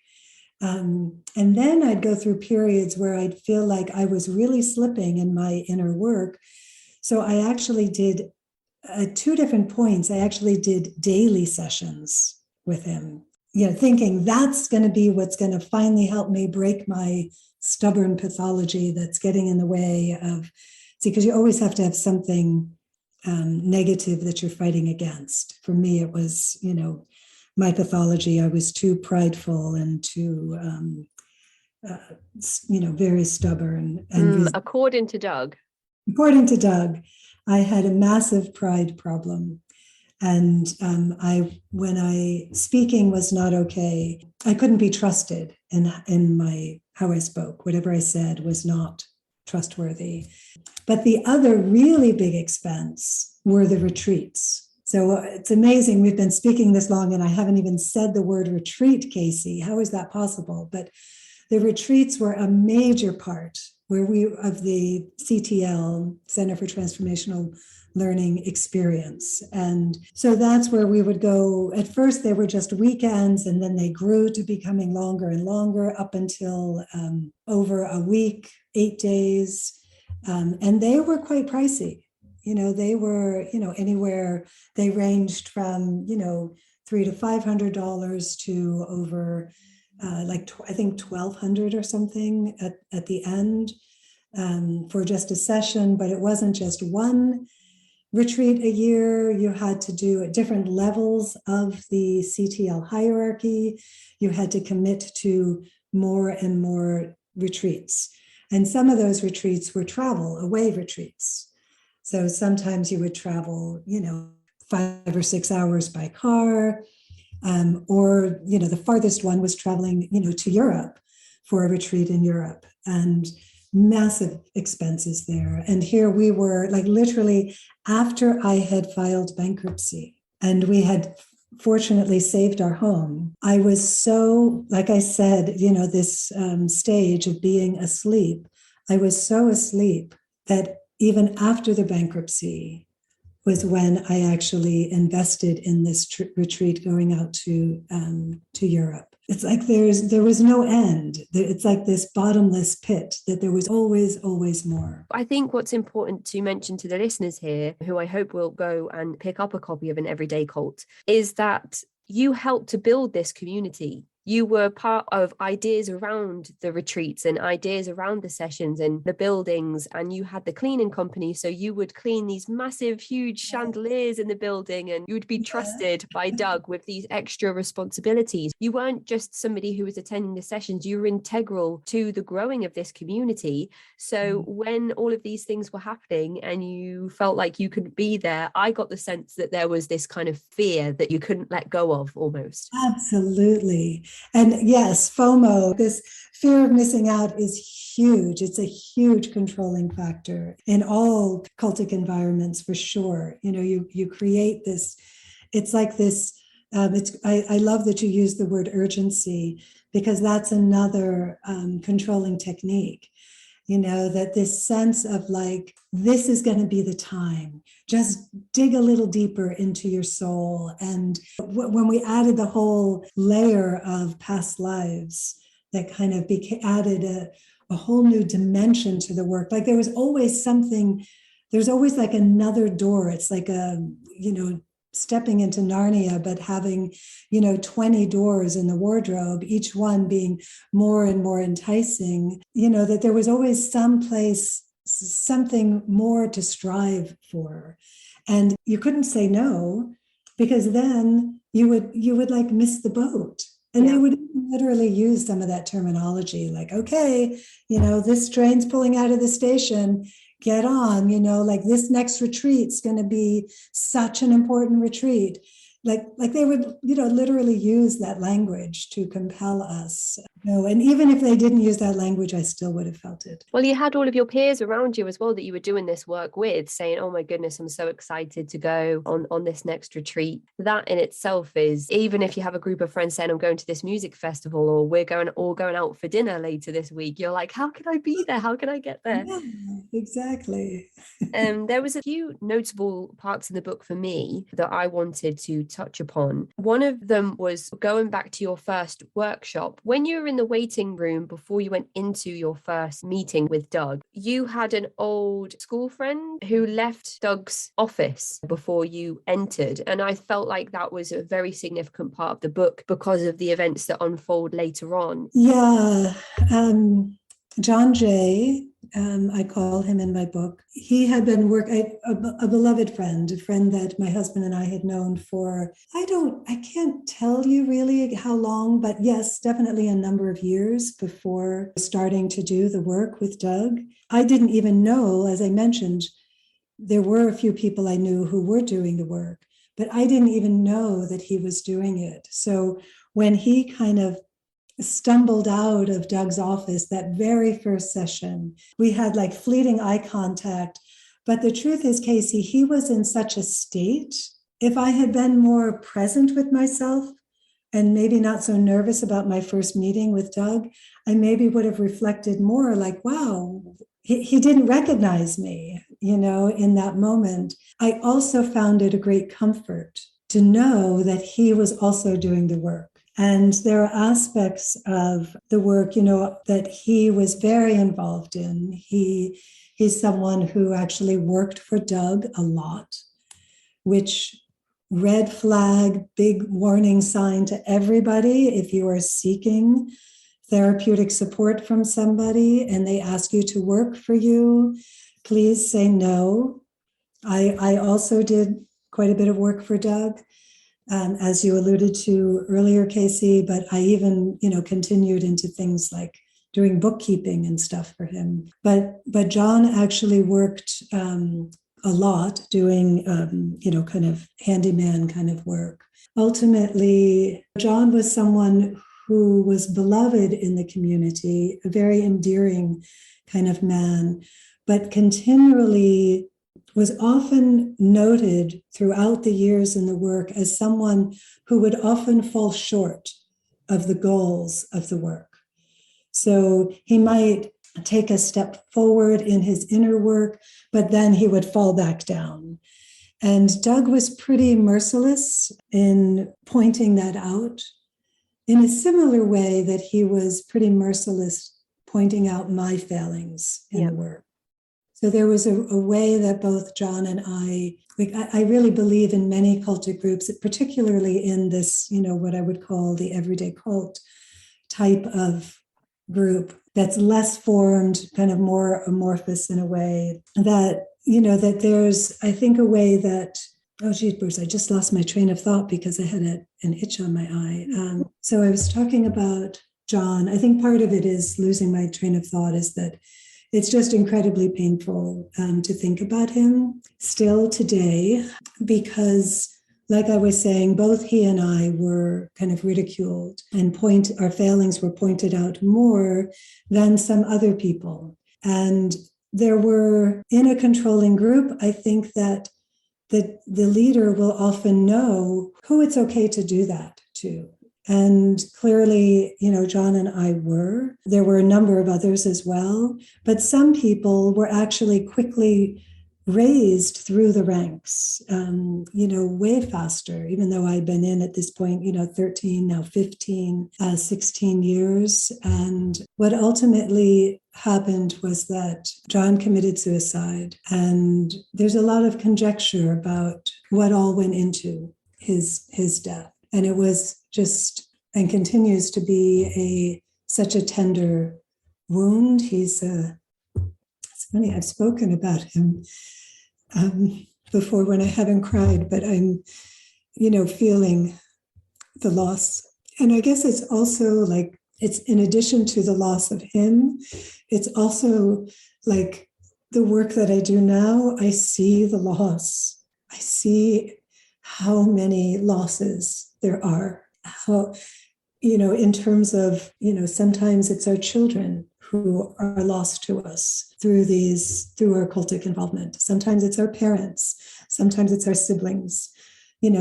And then I'd go through periods where I'd feel like I was really slipping in my inner work. So I actually did, at 2 different points, I actually did daily sessions with him, thinking that's going to be what's going to finally help me break my stubborn pathology that's getting in the way of, because you always have to have something negative that you're fighting against. For me, it was, my pathology. I was too prideful and too, very stubborn. And according to Doug, I had a massive pride problem. And when speaking was not okay, I couldn't be trusted in how I spoke. Whatever I said was not trustworthy. But the other really big expense were the retreats. So it's amazing. We've been speaking this long and I haven't even said the word retreat, Casey. How is that possible? But the retreats were a major part of the CTL, Center for Transformational Learning experience. And so that's where we would go. At first, they were just weekends, and then they grew to becoming longer and longer up until over a week, 8 days. And they were quite pricey. They were, anywhere, they ranged from, $300 to $500 to over I think $1,200 or something at the end for just a session. But it wasn't just one retreat a year. You had to do at different levels of the CTL hierarchy. You had to commit to more and more retreats. And some of those retreats were away retreats. So sometimes you would travel, 5 or 6 hours by car, or, the farthest one was traveling, to Europe for a retreat in Europe, and massive expenses there. And here we were, like, literally after I had filed bankruptcy and we had fortunately saved our home. I was so, like I said, this stage of being asleep, I was so asleep that even after the bankruptcy was when I actually invested in this retreat going out to Europe. It's like there was no end. It's like this bottomless pit that there was always, always more. I think what's important to mention to the listeners here, who I hope will go and pick up a copy of An Everyday Cult, is that you helped to build this community. You were part of ideas around the retreats and ideas around the sessions and the buildings, and you had the cleaning company. So you would clean these massive, huge chandeliers in the building, and you would be trusted by Doug with these extra responsibilities. You weren't just somebody who was attending the sessions, you were integral to the growing of this community. So when all of these things were happening and you felt like you couldn't be there, I got the sense that there was this kind of fear that you couldn't let go of almost. Absolutely. And yes, FOMO, this fear of missing out, is huge. It's a huge controlling factor in all cultic environments, for sure. You create this, it's like this, I love that you use the word urgency, because that's another controlling technique. That this sense of like, this is going to be the time. Just dig a little deeper into your soul. And when we added the whole layer of past lives, that kind of added a whole new dimension to the work. Like there was always something, there's always like another door. It's like stepping into Narnia, but having, 20 doors in the wardrobe, each one being more and more enticing, that there was always something more to strive for. And you couldn't say no, because then you would like miss the boat. And they would literally use some of that terminology, like, okay, this train's pulling out of the station, get on, like this next retreat's going to be such an important retreat. Like they would, literally use that language to compel us. No, and even if they didn't use that language, I still would have felt it. Well, you had all of your peers around you as well that you were doing this work with, saying, oh my goodness, I'm so excited to go on this next retreat. That in itself is, even if you have a group of friends saying, I'm going to this music festival, or we're going out for dinner later this week, you're like, how can I be there? How can I get there? Yeah, exactly. There was a few notable parts in the book for me that I wanted to touch upon. One of them was going back to your first workshop. When you were in the waiting room before you went into your first meeting with Doug, you had an old school friend who left Doug's office before you entered. And I felt like that was a very significant part of the book because of the events that unfold later on. Yeah. John Jay, I call him in my book. He had been a beloved friend, a friend that my husband and I had known for, I can't tell you really how long, but yes, definitely a number of years before starting to do the work with Doug. I didn't even know, as I mentioned, there were a few people I knew who were doing the work, but I didn't even know that he was doing it. So when he kind of stumbled out of Doug's office that very first session, we had like fleeting eye contact. But the truth is, Casey, he was in such a state. If I had been more present with myself and maybe not so nervous about my first meeting with Doug, I maybe would have reflected more like, wow, he didn't recognize me, in that moment. I also found it a great comfort to know that he was also doing the work. And there are aspects of the work, that he was very involved in. He's someone who actually worked for Doug a lot, which red flag, big warning sign to everybody. If you are seeking therapeutic support from somebody and they ask you to work for you, please say no. I also did quite a bit of work for Doug. As you alluded to earlier, Casey, but I even, continued into things like doing bookkeeping and stuff for him. But John actually worked a lot doing, kind of handyman kind of work. Ultimately, John was someone who was beloved in the community, a very endearing kind of man, but continually was often noted throughout the years in the work as someone who would often fall short of the goals of the work. So he might take a step forward in his inner work, but then he would fall back down. And Doug was pretty merciless in pointing that out in a similar way that he was pretty merciless pointing out my failings in the work. So there was a way that both John and I really believe in many cultic groups, particularly in this, what I would call the everyday cult type of group that's less formed, kind of more amorphous in a way that, that there's, I think, a way that, oh, geez, Bruce, I just lost my train of thought because I had an itch on my eye. So I was talking about John. I think part of it is losing my train of thought is that it's just incredibly painful to think about him still today, because, like I was saying, both he and I were kind of ridiculed, and our failings were pointed out more than some other people. And there were, in a controlling group, I think that the leader will often know who it's okay to do that to. And clearly, John and I were. There were a number of others as well. But some people were actually quickly raised through the ranks, way faster, even though I'd been in at this point, 13, now 15, 16 years. And what ultimately happened was that John committed suicide. And there's a lot of conjecture about what all went into his death. And it was just, and continues to be such a tender wound. It's funny, I've spoken about him before when I haven't cried, but I'm, feeling the loss. And I guess it's also like, it's in addition to the loss of him, it's also like the work that I do now, I see the loss. I see how many losses there are, how in terms of, sometimes it's our children who are lost to us through our cultic involvement. Sometimes it's our parents. Sometimes it's our siblings.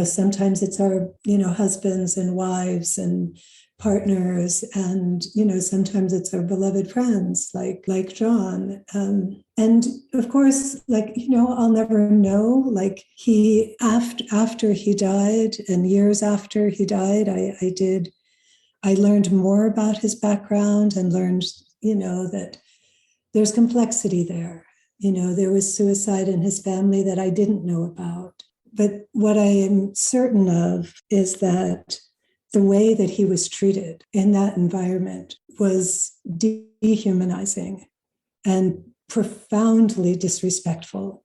Sometimes it's our, husbands and wives and partners, and sometimes it's our beloved friends like John, and of course, I'll never know. He after he died, and years after he died, I learned more about his background and learned that there's complexity there. There was suicide in his family that I didn't know about, but what I am certain of is that the way that he was treated in that environment was dehumanizing and profoundly disrespectful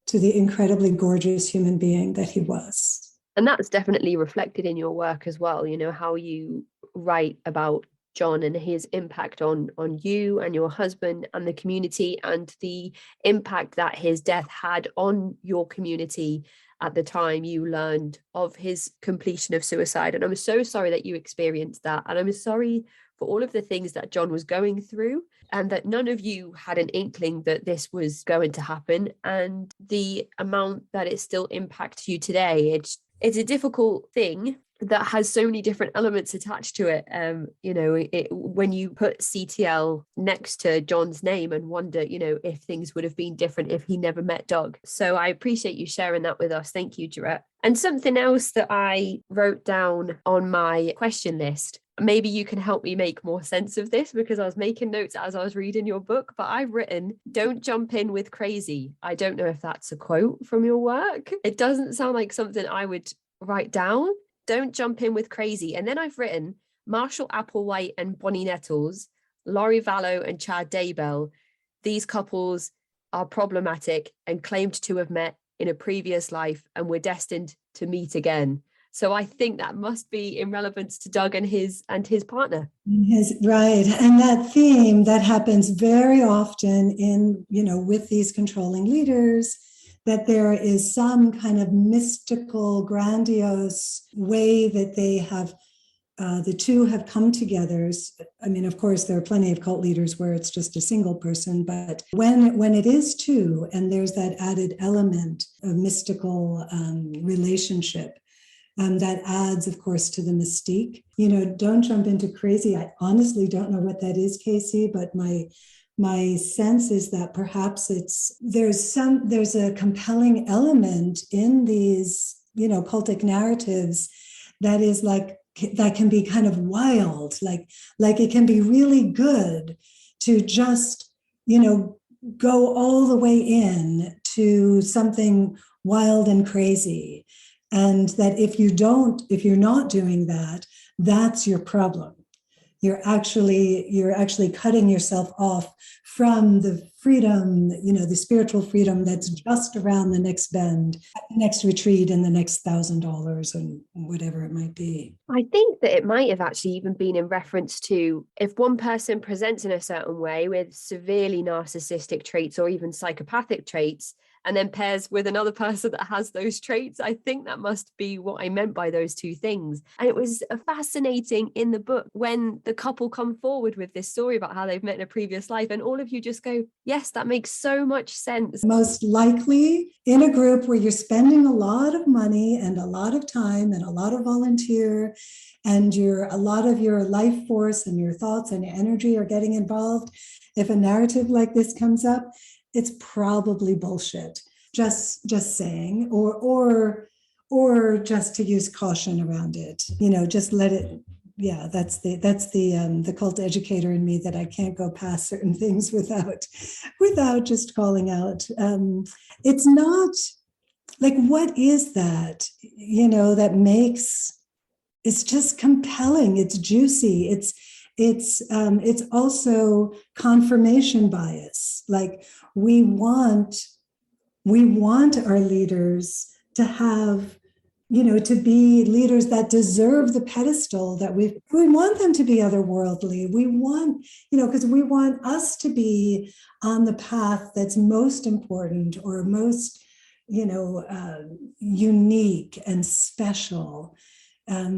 to the incredibly gorgeous human being that he was. And that's definitely reflected in your work as well, how you write about John and his impact on you and your husband and the community, and the impact that his death had on your community at the time you learned of his completion of suicide. And I'm so sorry that you experienced that. And I'm sorry for all of the things that John was going through, and that none of you had an inkling that this was going to happen, and the amount that it still impacts you today. It's a difficult thing that has so many different elements attached to it. When you put CTL next to John's name and wonder, if things would have been different if he never met Doug. So I appreciate you sharing that with us. Thank you, Gerette. And something else that I wrote down on my question list, maybe you can help me make more sense of this, because I was making notes as I was reading your book, but I've written, "Don't jump in with crazy." I don't know if that's a quote from your work. It doesn't sound like something I would write down. Don't jump in with crazy. And then I've written, Marshall Applewhite and Bonnie Nettles, Laurie Vallow and Chad Daybell. These couples are problematic and claimed to have met in a previous life and were destined to meet again. So I think that must be in relevance to Doug and his partner. Right. And that theme that happens very often in, with these controlling leaders, that there is some kind of mystical, grandiose way that they have, the two have come together. I mean, of course, there are plenty of cult leaders where it's just a single person, but when it is two, and there's that added element of mystical relationship, that adds, of course, to the mystique. Don't jump into crazy. I honestly don't know what that is, Casey, but my sense is that perhaps there's a compelling element in these, cultic narratives that is that can be kind of wild, like it can be really good to just, go all the way in to something wild and crazy. And that if you're not doing that, that's your problem. You're actually cutting yourself off from the freedom, the spiritual freedom that's just around the next bend, the next retreat, and the next $1,000 and whatever it might be. I think that it might have actually even been in reference to, if one person presents in a certain way with severely narcissistic traits or even psychopathic traits, and then pairs with another person that has those traits, I think that must be what I meant by those two things. And it was fascinating in the book when the couple come forward with this story about how they've met in a previous life, and all of you just go, yes, that makes so much sense. Most likely in a group where you're spending a lot of money and a lot of time and a lot of volunteer, and a lot of your life force and your thoughts and your energy are getting involved, if a narrative like this comes up, it's probably bullshit. Just saying, or just to use caution around it. Just let it. Yeah, that's the cult educator in me, that I can't go past certain things without just calling out. It's not like, what is that? That makes, it's just compelling. It's juicy. It's also confirmation bias. Like we want our leaders to have, to be leaders that deserve the pedestal that we want them to be otherworldly. We want, because we want us to be on the path that's most important or most, unique and special.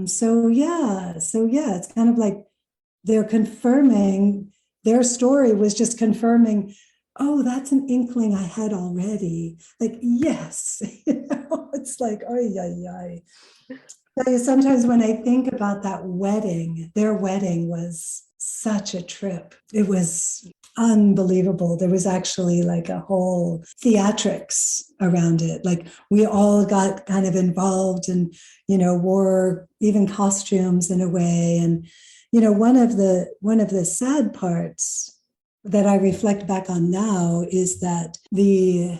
So it's kind of like they're confirming, their story was just confirming, oh, that's an inkling I had already. Like, yes, it's like, sometimes when I think about that wedding, their wedding was such a trip. It was unbelievable. There was actually like a whole theatrics around it. Like we all got kind of involved and, wore even costumes in a way. And, one of the sad parts that I reflect back on now is that the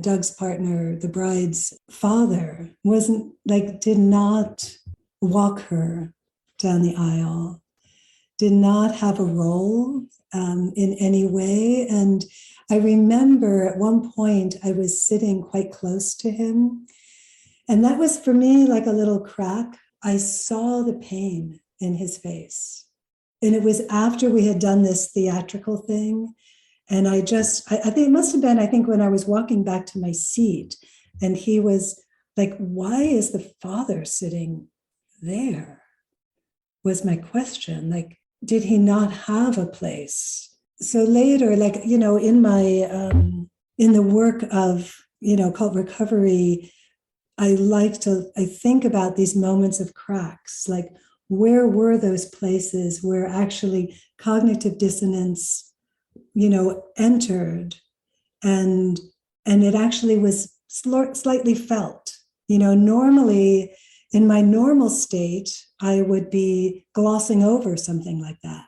Doug's partner, the bride's father, did not walk her down the aisle, did not have a role in any way. And I remember at one point I was sitting quite close to him. And that was for me like a little crack. I saw the pain in his face. And it was after we had done this theatrical thing. And I think it must have been, when I was walking back to my seat and he was like, why is the father sitting there? Was my question. Like, did he not have a place? So later, in my, in the work of, cult recovery, I think about these moments of cracks, like where were those places where actually cognitive dissonance entered and it actually was slightly felt. Normally in my normal state, I would be glossing over something like that.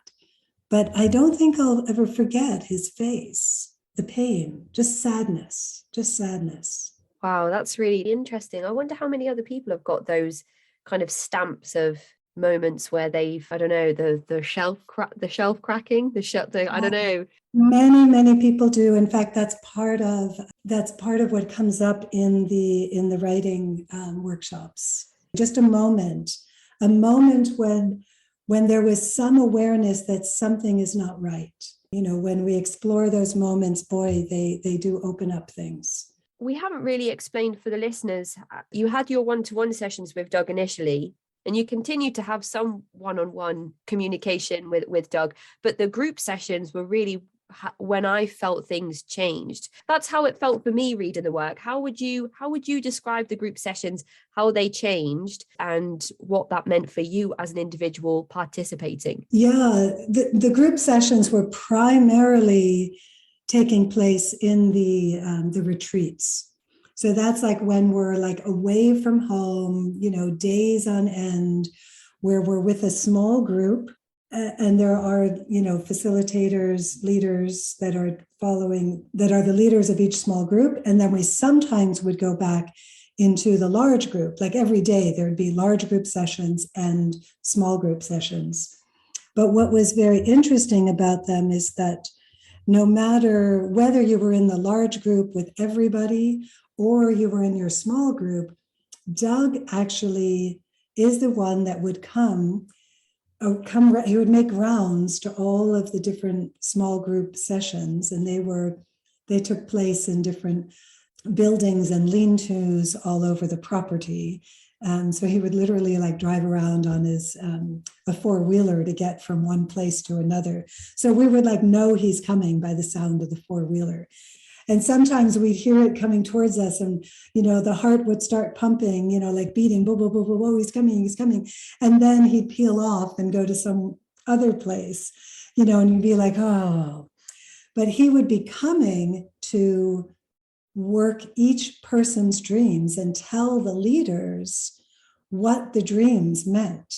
But I don't think I'll ever forget his face, the pain, just sadness. Wow, that's really interesting. I wonder how many other people have got those kind of stamps of moments where they've, I don't know, the shelf cracking, I don't know. Many people do. In fact, that's part of what comes up in the writing workshops. Just a moment when there was some awareness that something is not right. When we explore those moments, boy, they do open up things. We haven't really explained for the listeners. You had your one-to-one sessions with Doug initially, and you continued to have some one-on-one communication with Doug, but the group sessions were really when I felt things changed. That's how it felt for me reading the work. How would you describe the group sessions, how they changed, and what that meant for you as an individual participating? Yeah, the group sessions were primarily taking place in the retreats. So that's like when we're like away from home, days on end, where we're with a small group. And there are, facilitators, leaders that are the leaders of each small group. And then we sometimes would go back into the large group. Like every day, there would be large group sessions and small group sessions. But what was very interesting about them is that no matter whether you were in the large group with everybody or you were in your small group, Doug actually is the one that would he would make rounds to all of the different small group sessions, and they took place in different buildings and lean-tos all over the property. So he would literally like drive around on his a four-wheeler to get from one place to another. So we would like know he's coming by the sound of the four-wheeler. And sometimes we'd hear it coming towards us and, the heart would start pumping, like beating, whoa, whoa, whoa, whoa, whoa, he's coming. And then he'd peel off and go to some other place, and you'd be like, oh. But he would be coming to work each person's dreams and tell the leaders what the dreams meant.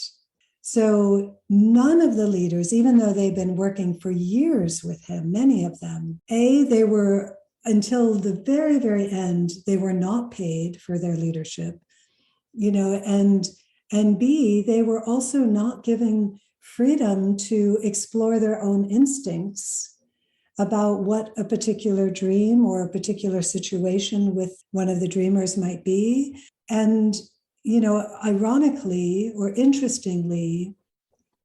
So none of the leaders, even though they've been working for years with him, many of them, they were, until the very, very end, they were not paid for their leadership, and B, they were also not given freedom to explore their own instincts about what a particular dream or a particular situation with one of the dreamers might be. And, ironically or interestingly,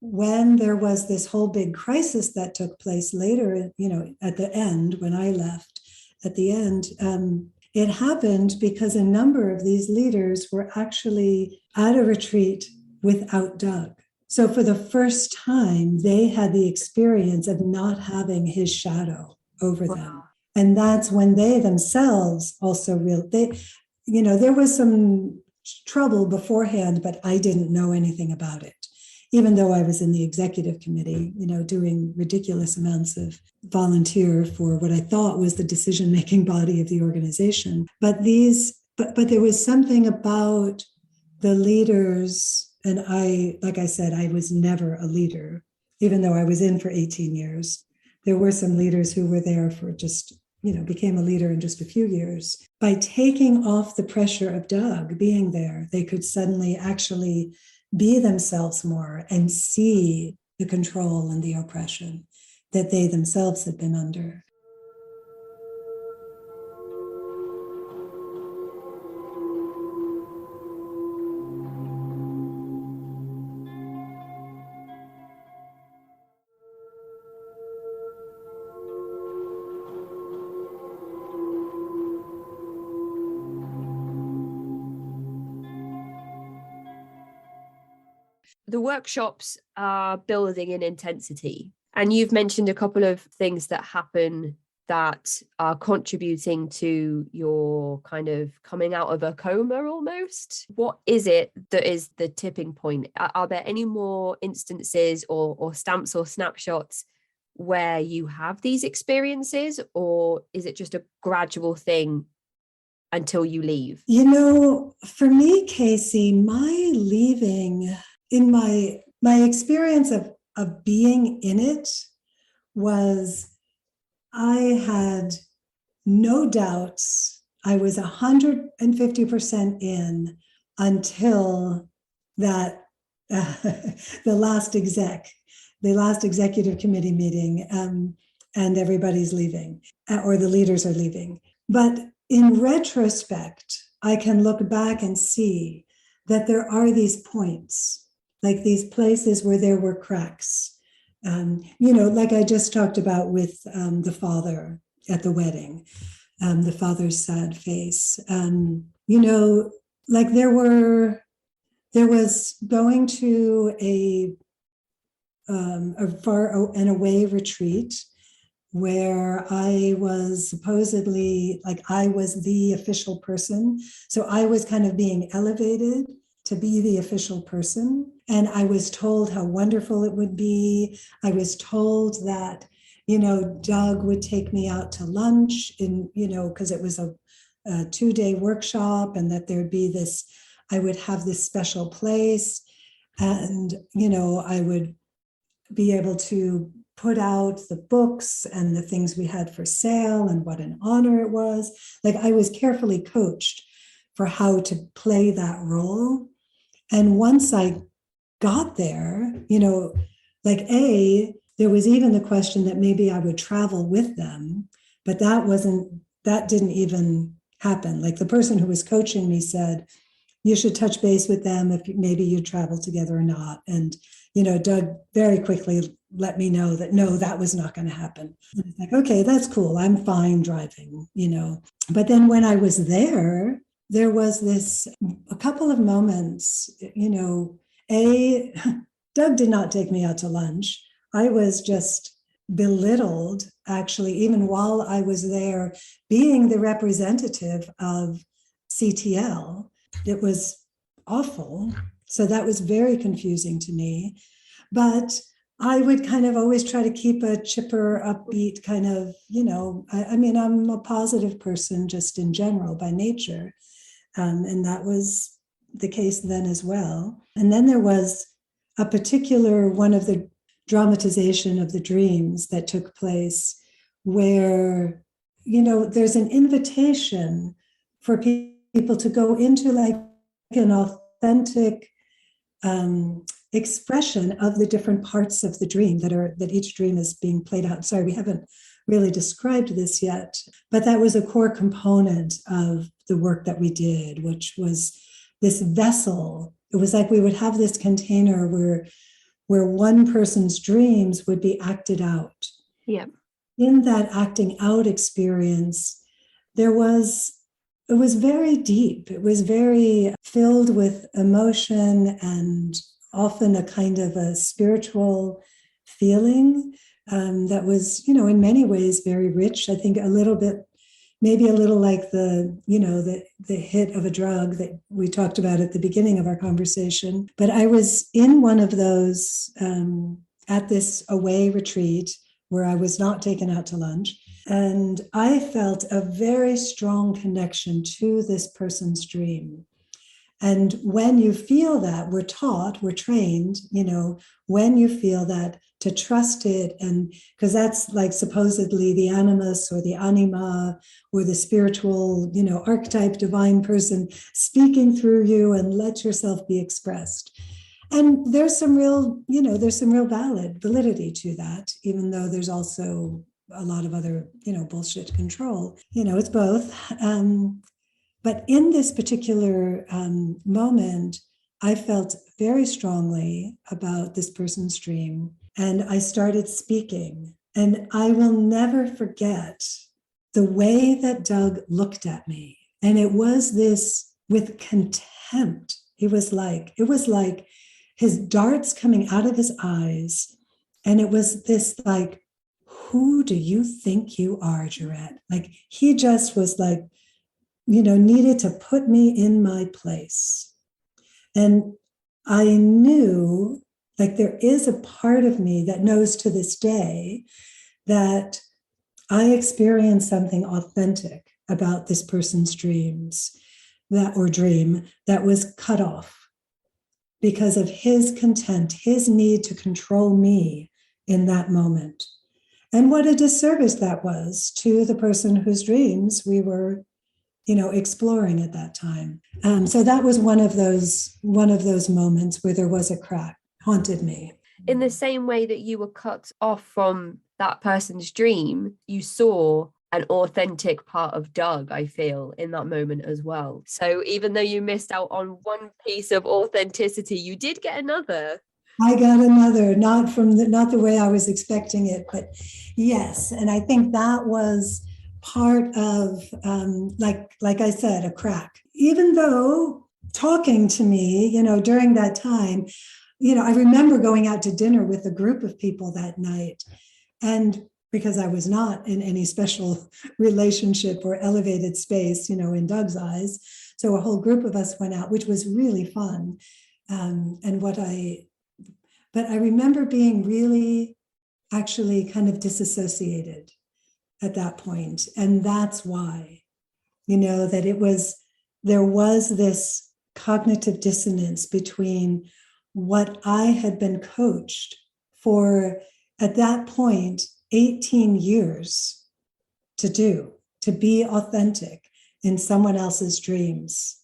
when there was this whole big crisis that took place later, at the end, when I left, at the end, it happened because a number of these leaders were actually at a retreat without Doug. So for the first time, they had the experience of not having his shadow over them. And that's when they themselves also there was some trouble beforehand, but I didn't know anything about it, even though I was in the executive committee, doing ridiculous amounts of volunteer for what I thought was the decision-making body of the organization. But there was something about the leaders. And like I said, I was never a leader, even though I was in for 18 years. There were some leaders who were there for just, became a leader in just a few years. By taking off the pressure of Doug being there, they could suddenly actually be themselves more and see the control and the oppression that they themselves had been under. The workshops are building in intensity. And you've mentioned a couple of things that happen that are contributing to your kind of coming out of a coma almost. What is it that is the tipping point? Are there any more instances or stamps or snapshots where you have these experiences, or is it just a gradual thing until you leave? For me, Casey, my leaving, in my experience of being in it, was I had no doubts. I was 150% in until that the last executive committee meeting, and everybody's leaving, or the leaders are leaving. But in retrospect, I can look back and see that there are these points, like these places where there were cracks. Like I just talked about with the father at the wedding, the father's sad face. Like there was going to a far and away retreat where I was supposedly, like, I was the official person. So I was kind of being elevated to be the official person. And I was told how wonderful it would be. I was told that, Doug would take me out to lunch because it was a 2-day workshop, and that there'd be I would have this special place, and, I would be able to put out the books and the things we had for sale, and what an honor it was. Like, I was carefully coached for how to play that role. And once I got there, there was even the question that maybe I would travel with them, but that didn't even happen. Like, the person who was coaching me said, you should touch base with them if maybe you travel together or not. And, Doug very quickly let me know that, no, that was not going to happen. And it's like, okay, that's cool. I'm fine driving, But then when I was there was a couple of moments, Doug did not take me out to lunch. I was just belittled, actually, even while I was there being the representative of CTL. It was awful. So that was very confusing to me. But I would kind of always try to keep a chipper, upbeat kind of, I'm a positive person just in general by nature. And that was the case then as well. And then there was a particular one of the dramatization of the dreams that took place where, there's an invitation for people to go into like an authentic expression of the different parts of the dream that each dream is being played out. Sorry, we haven't really described this yet, but that was a core component of the work that we did, which was this vessel. It was like we would have this container where one person's dreams would be acted out. Yeah. In that acting out experience, there was it was very deep. It was very filled with emotion and often a kind of a spiritual feeling that was, in many ways very rich. I think a little bit, maybe a little like the hit of a drug that we talked about at the beginning of our conversation. But I was in one of those at this away retreat where I was not taken out to lunch. And I felt a very strong connection to this person's dream. And when you feel that, we're trained, when you feel that, to trust it, and because that's like supposedly the animus or the anima or the spiritual, archetype divine person speaking through you, and let yourself be expressed. And there's some real validity to that, even though there's also a lot of other, bullshit control. It's both. But in this particular moment, I felt very strongly about this person's dream, and I started speaking. And I will never forget the way that Doug looked at me. And it was this with contempt. It was like his darts coming out of his eyes. And it was this like, who do you think you are, Gerette? Like, he just was like, needed to put me in my place. And I knew, like, there is a part of me that knows to this day that I experienced something authentic about this person's dream that was cut off because of his contempt, his need to control me in that moment. And what a disservice that was to the person whose dreams we were exploring at that time. So that was one of those moments where there was a crack, haunted me. In the same way that you were cut off from that person's dream, you saw an authentic part of Doug, I feel, in that moment as well. So even though you missed out on one piece of authenticity, you did get another. I got another, not the way I was expecting it, but yes. And I think that was part of, like I said, a crack. Even though talking to me, during that time, I remember going out to dinner with a group of people that night. And because I was not in any special relationship or elevated space, in Doug's eyes. So a whole group of us went out, which was really fun. But I remember being really actually kind of disassociated at that point. And that's why, that there was this cognitive dissonance between what I had been coached for, at that point, 18 years to do, to be authentic in someone else's dreams,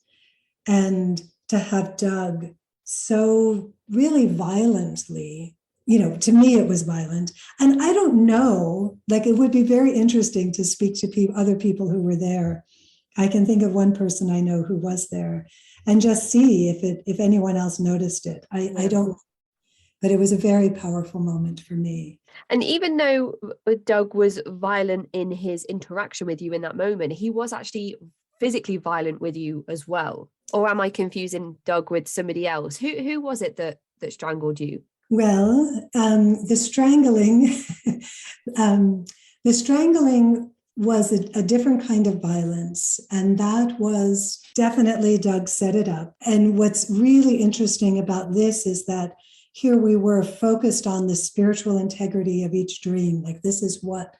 and to have Doug so really violently, to me it was violent. And I don't know, like, it would be very interesting to speak to other people who were there. I can think of one person I know who was there, and just see if anyone else noticed it. I don't, but it was a very powerful moment for me. And even though Doug was violent in his interaction with you in that moment, he was actually physically violent with you as well. Or am I confusing Doug with somebody else? Who was it that strangled you? Well, the strangling was a different kind of violence. And that was definitely, Doug set it up. And what's really interesting about this is that here we were focused on the spiritual integrity of each dream. Like, this is what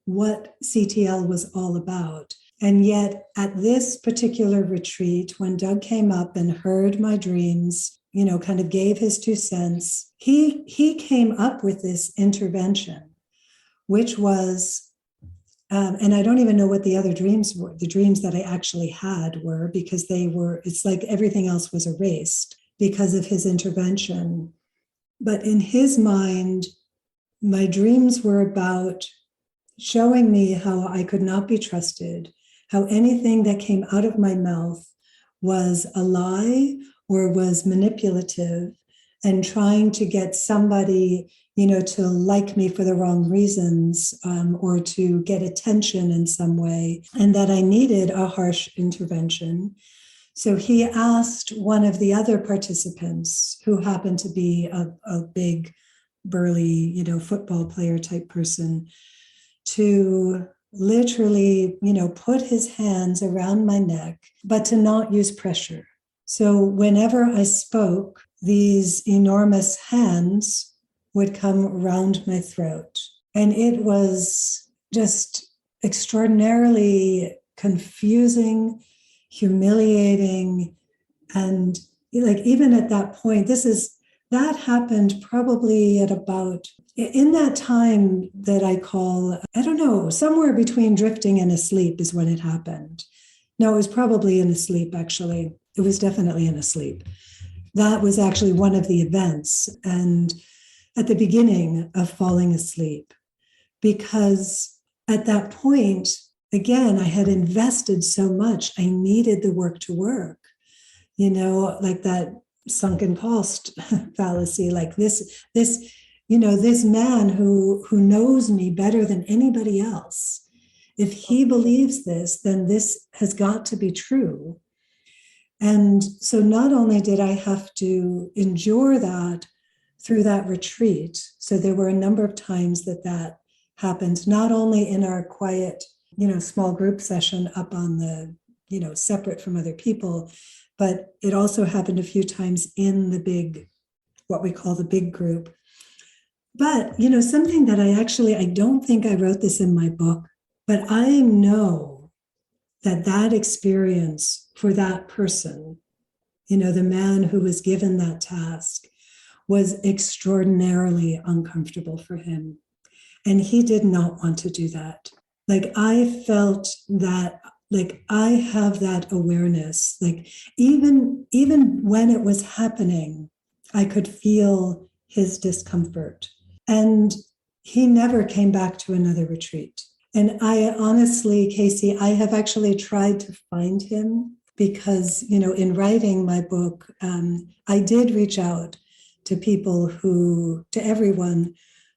CTL was all about. And yet at this particular retreat, when Doug came up and heard my dreams, kind of gave his 2 cents, he came up with this intervention, which was, and I don't even know what the other dreams were, the dreams that I actually had were, because it's like everything else was erased because of his intervention. But in his mind, my dreams were about showing me how I could not be trusted, how anything that came out of my mouth was a lie or was manipulative, and trying to get somebody to like me for the wrong reasons, or to get attention in some way, and that I needed a harsh intervention. So he asked one of the other participants, who happened to be a big, burly, football player type person, to literally, put his hands around my neck, but to not use pressure. So whenever I spoke, these enormous hands would come around my throat. And it was just extraordinarily confusing, humiliating. And like, even at that point, that happened probably at about, in that time that I call, I don't know, somewhere between drifting and asleep is when it happened. No, it was probably in a sleep, actually. It was definitely in a sleep. That was actually one of the events, and at the beginning of falling asleep, because at that point, again, I had invested so much. I needed the work to work, like that sunken cost fallacy, like this man who knows me better than anybody else. If he believes this, then this has got to be true. And so not only did I have to endure that through that retreat, so there were a number of times that happened, not only in our quiet, small group session up on the, separate from other people, but it also happened a few times in the big, what we call the big group. But, something that I don't think I wrote this in my book, but I know that experience for that person, the man who was given that task, was extraordinarily uncomfortable for him. And he did not want to do that. Like, I felt that, like, I have that awareness, like, even when it was happening, I could feel his discomfort. And he never came back to another retreat. And I honestly, Casey, I have actually tried to find him because, in writing my book, I did reach out to people to everyone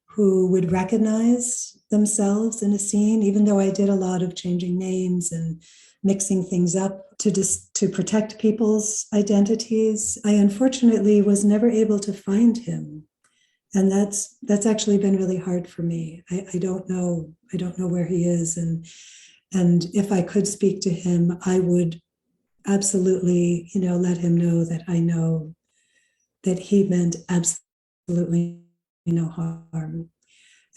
who would recognize themselves in a scene, even though I did a lot of changing names and mixing things up to protect people's identities. I unfortunately was never able to find him. And that's actually been really hard for me. I don't know where he is. And if I could speak to him, I would absolutely, let him know that I know that he meant absolutely no harm.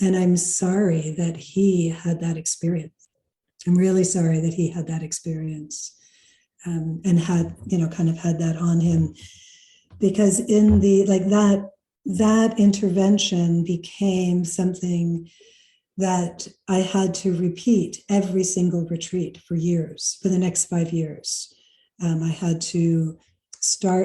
And I'm sorry that he had that experience. I'm really sorry that he had that experience, and had, kind of had that on him, because in the, like, that intervention became something that I had to repeat every single retreat for the next 5 years. I had to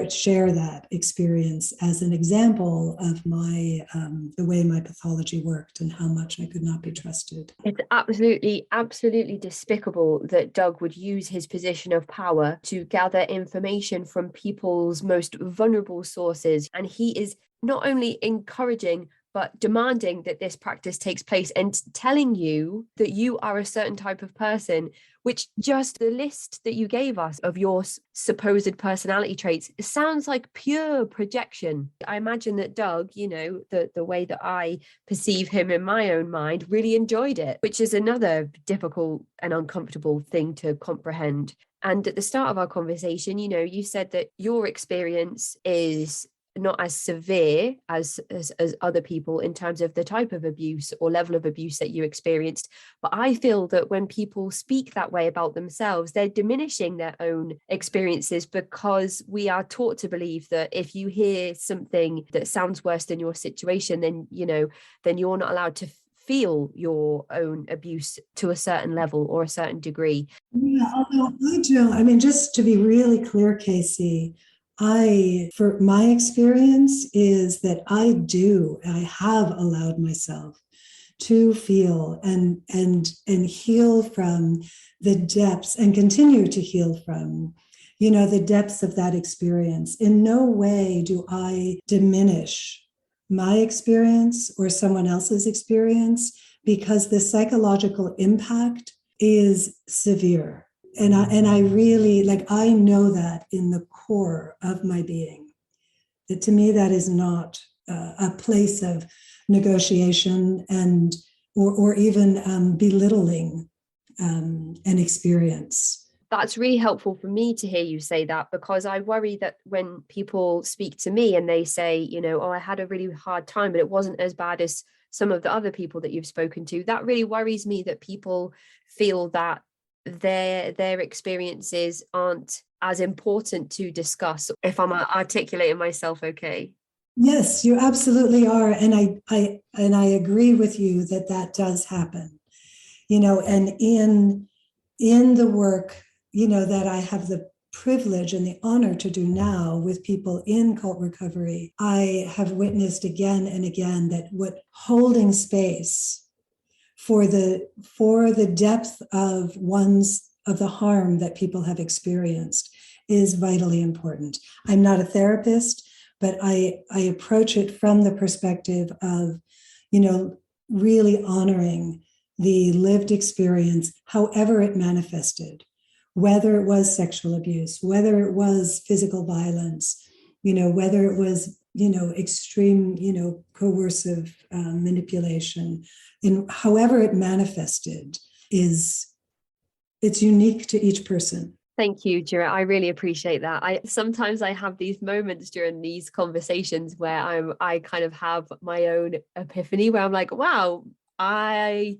share that experience as an example of the way my pathology worked and how much I could not be trusted. It's absolutely, absolutely despicable that Doug would use his position of power to gather information from people's most vulnerable sources. And he is not only encouraging, but demanding that this practice takes place and telling you that you are a certain type of person, which just the list that you gave us of your supposed personality traits sounds like pure projection. I imagine that Doug, the way that I perceive him in my own mind, really enjoyed it, which is another difficult and uncomfortable thing to comprehend. And at the start of our conversation, you said that your experience is not as severe as other people in terms of the type of abuse or level of abuse that you experienced. But I feel that when people speak that way about themselves, they're diminishing their own experiences, because we are taught to believe that if you hear something that sounds worse than your situation, then you're not allowed to feel your own abuse to a certain level or a certain degree. Yeah, although just to be really clear, Casey, for my experience is that I have allowed myself to feel and heal from the depths, and continue to heal from, the depths of that experience. In no way do I diminish my experience or someone else's experience, because the psychological impact is severe. And I really, like, I know that in the core of my being, that to me, that is not a place of negotiation and or even belittling an experience. That's really helpful for me to hear you say that, because I worry that when people speak to me and they say, oh, I had a really hard time, but it wasn't as bad as some of the other people that you've spoken to, that really worries me, that people feel that their experiences aren't as important to discuss, if I'm articulating myself okay. Yes, you absolutely are. And I agree with you that does happen, and in the work, that I have the privilege and the honor to do now with people in cult recovery, I have witnessed again and again that what holding space for the depth of the harm that people have experienced is vitally important. I'm not a therapist, but I approach it from the perspective of, really honoring the lived experience, however it manifested, whether it was sexual abuse, whether it was physical violence, whether it was, extreme, coercive manipulation, and however it manifested it's unique to each person. Thank you, Gerette. I really appreciate that. Sometimes I have these moments during these conversations where I kind of have my own epiphany, where I'm like, wow, I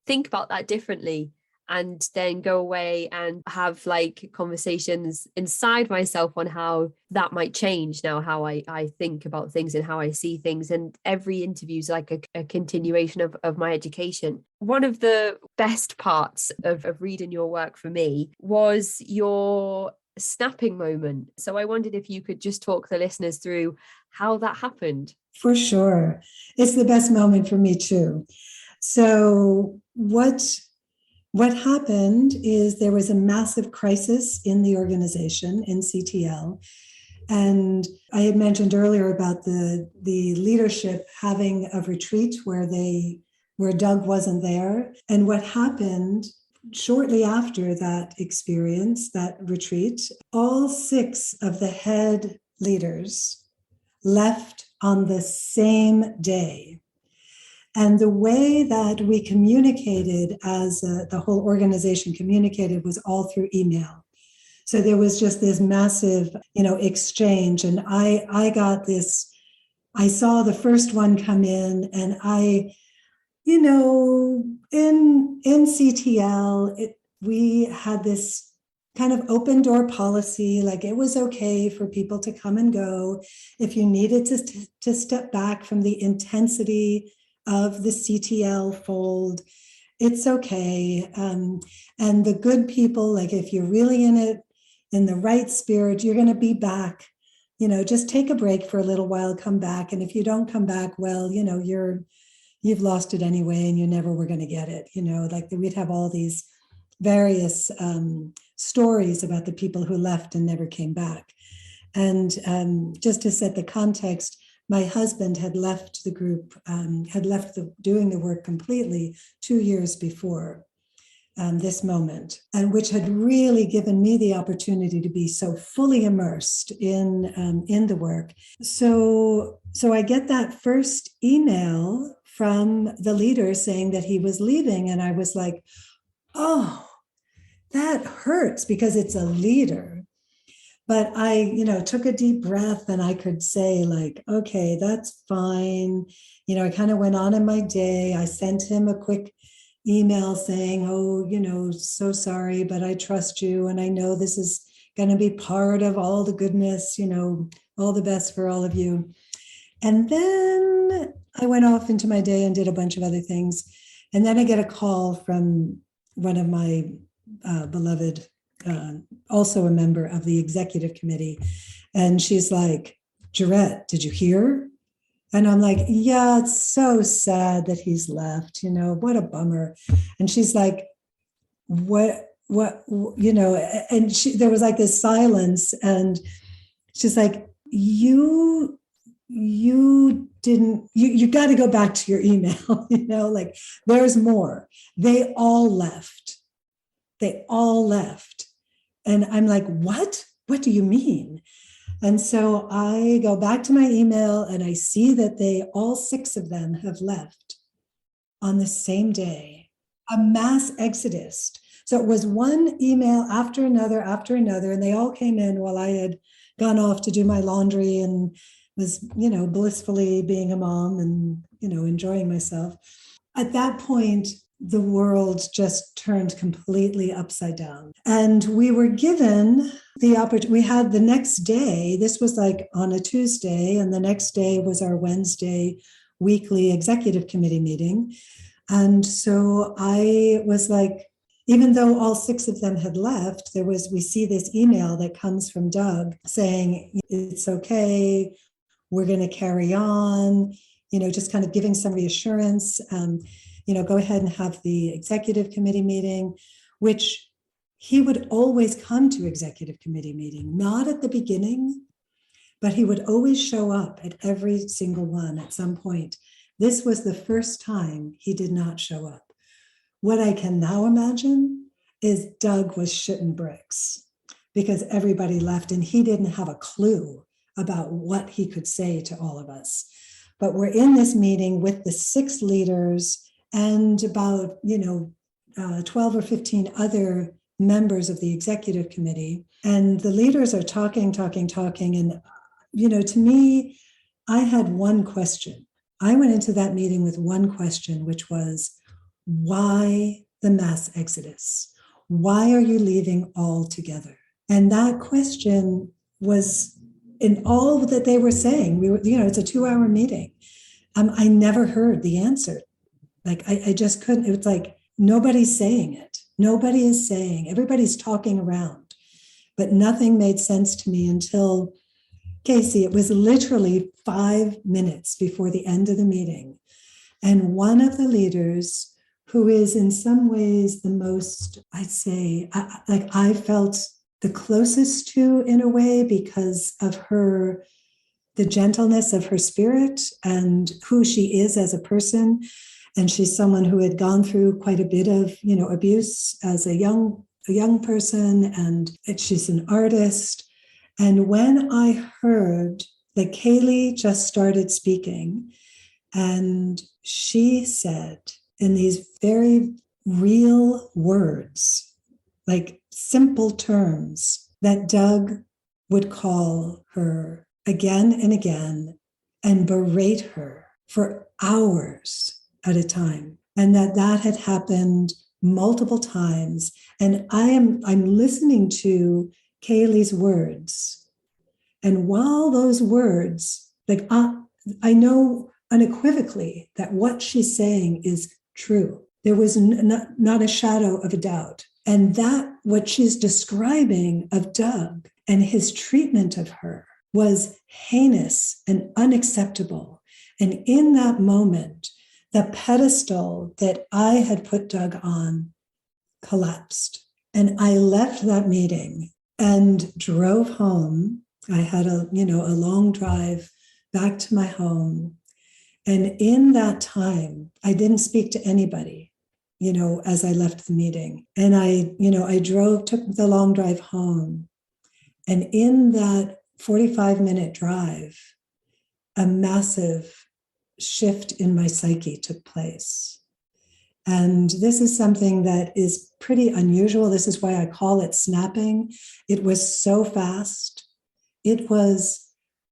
think about that differently, and then go away and have like conversations inside myself on how that might change now, how I think about things and how I see things. And every interview is like a continuation of my education. One of the best parts of reading your work for me was your snapping moment. So I wondered if you could just talk the listeners through how that happened. For sure. It's the best moment for me too. So what happened is there was a massive crisis in the organization, in CTL. And I had mentioned earlier about the leadership having a retreat where Doug wasn't there. And what happened shortly after that experience, that retreat, all 6 of the head leaders left on the same day. And the way that we communicated, as the whole organization communicated, was all through email. So there was just this massive, exchange. And I got this, I saw the first one come in, and I, in CTL, we had this kind of open door policy, like it was okay for people to come and go. If you needed to step back from the intensity of the CTL fold, it's okay. And the good people, like if you're really in it, in the right spirit, you're going to be back. Just take a break for a little while, come back. And if you don't come back, well, you've lost it anyway, and you never were going to get it. Like we'd have all these various stories about the people who left and never came back. And just to set the context, my husband had left the group, doing the work completely 2 years before this moment, and which had really given me the opportunity to be so fully immersed in the work. So I get that first email from the leader saying that he was leaving, and I was like, oh, that hurts, because it's a leader. But I, took a deep breath, and I could say, like, okay, that's fine. I kind of went on in my day. I sent him a quick email saying, oh, so sorry, but I trust you. And I know this is going to be part of all the goodness, all the best for all of you. And then I went off into my day and did a bunch of other things. And then I get a call from one of my beloved, also a member of the executive committee. And she's like, Gerette, did you hear? And I'm like, yeah, it's so sad that he's left, what a bummer. And she's like, what, and there was like this silence, and she's like, you you didn't, you got to go back to your email, like there's more. They all left. And I'm like, what? What do you mean? And so I go back to my email and I see that all 6 of them have left on the same day, a mass exodus. So it was one email after another, and they all came in while I had gone off to do my laundry and was, blissfully being a mom and, enjoying myself. At that point, the world just turned completely upside down. And we were given the opportunity. We had the next day, this was like on a Tuesday, and the next day was our Wednesday weekly executive committee meeting. And so I was like, even though all 6 of them had left, we see this email that comes from Doug saying, it's okay, we're going to carry on, just kind of giving some reassurance. Go ahead and have the executive committee meeting, which he would always come to executive committee meeting, not at the beginning, but he would always show up at every single one at some point. This was the first time he did not show up. What I can now imagine is Doug was shitting bricks because everybody left and he didn't have a clue about what he could say to all of us. But we're in this meeting with the 6 leaders and about 12 or 15 other members of the executive committee, and the leaders are talking, and to me, I had one question. I went into that meeting with one question, which was, why the mass exodus? Why are you leaving altogether? And that question was in all that they were saying. It's a 2-hour meeting. I never heard the answer. Like, I just couldn't. It was like, nobody's saying it. Nobody is saying, everybody's talking around, but nothing made sense to me until, Casey, it was literally 5 minutes before the end of the meeting. And one of the leaders, who is in some ways the most, I'd say, I felt the closest to in a way because of the gentleness of her spirit and who she is as a person. And she's someone who had gone through quite a bit of, abuse as a young person, and she's an artist. And when I heard that Kaylee just started speaking, and she said in these very real words, like simple terms, that Doug would call her again and again and berate her for hours at a time, and that had happened multiple times. And I'm listening to Kaylee's words, and while those words, like I know unequivocally that what she's saying is true. There was not a shadow of a doubt. And that what she's describing of Doug and his treatment of her was heinous and unacceptable. And in that moment, the pedestal that I had put Doug on collapsed. And I left that meeting and drove home. I had a long drive back to my home. And in that time, I didn't speak to anybody, as I left the meeting. And I took the long drive home. And in that 45-minute drive, a massive shift in my psyche took place. And this is something that is pretty unusual. This is why I call it snapping. It was so fast. It was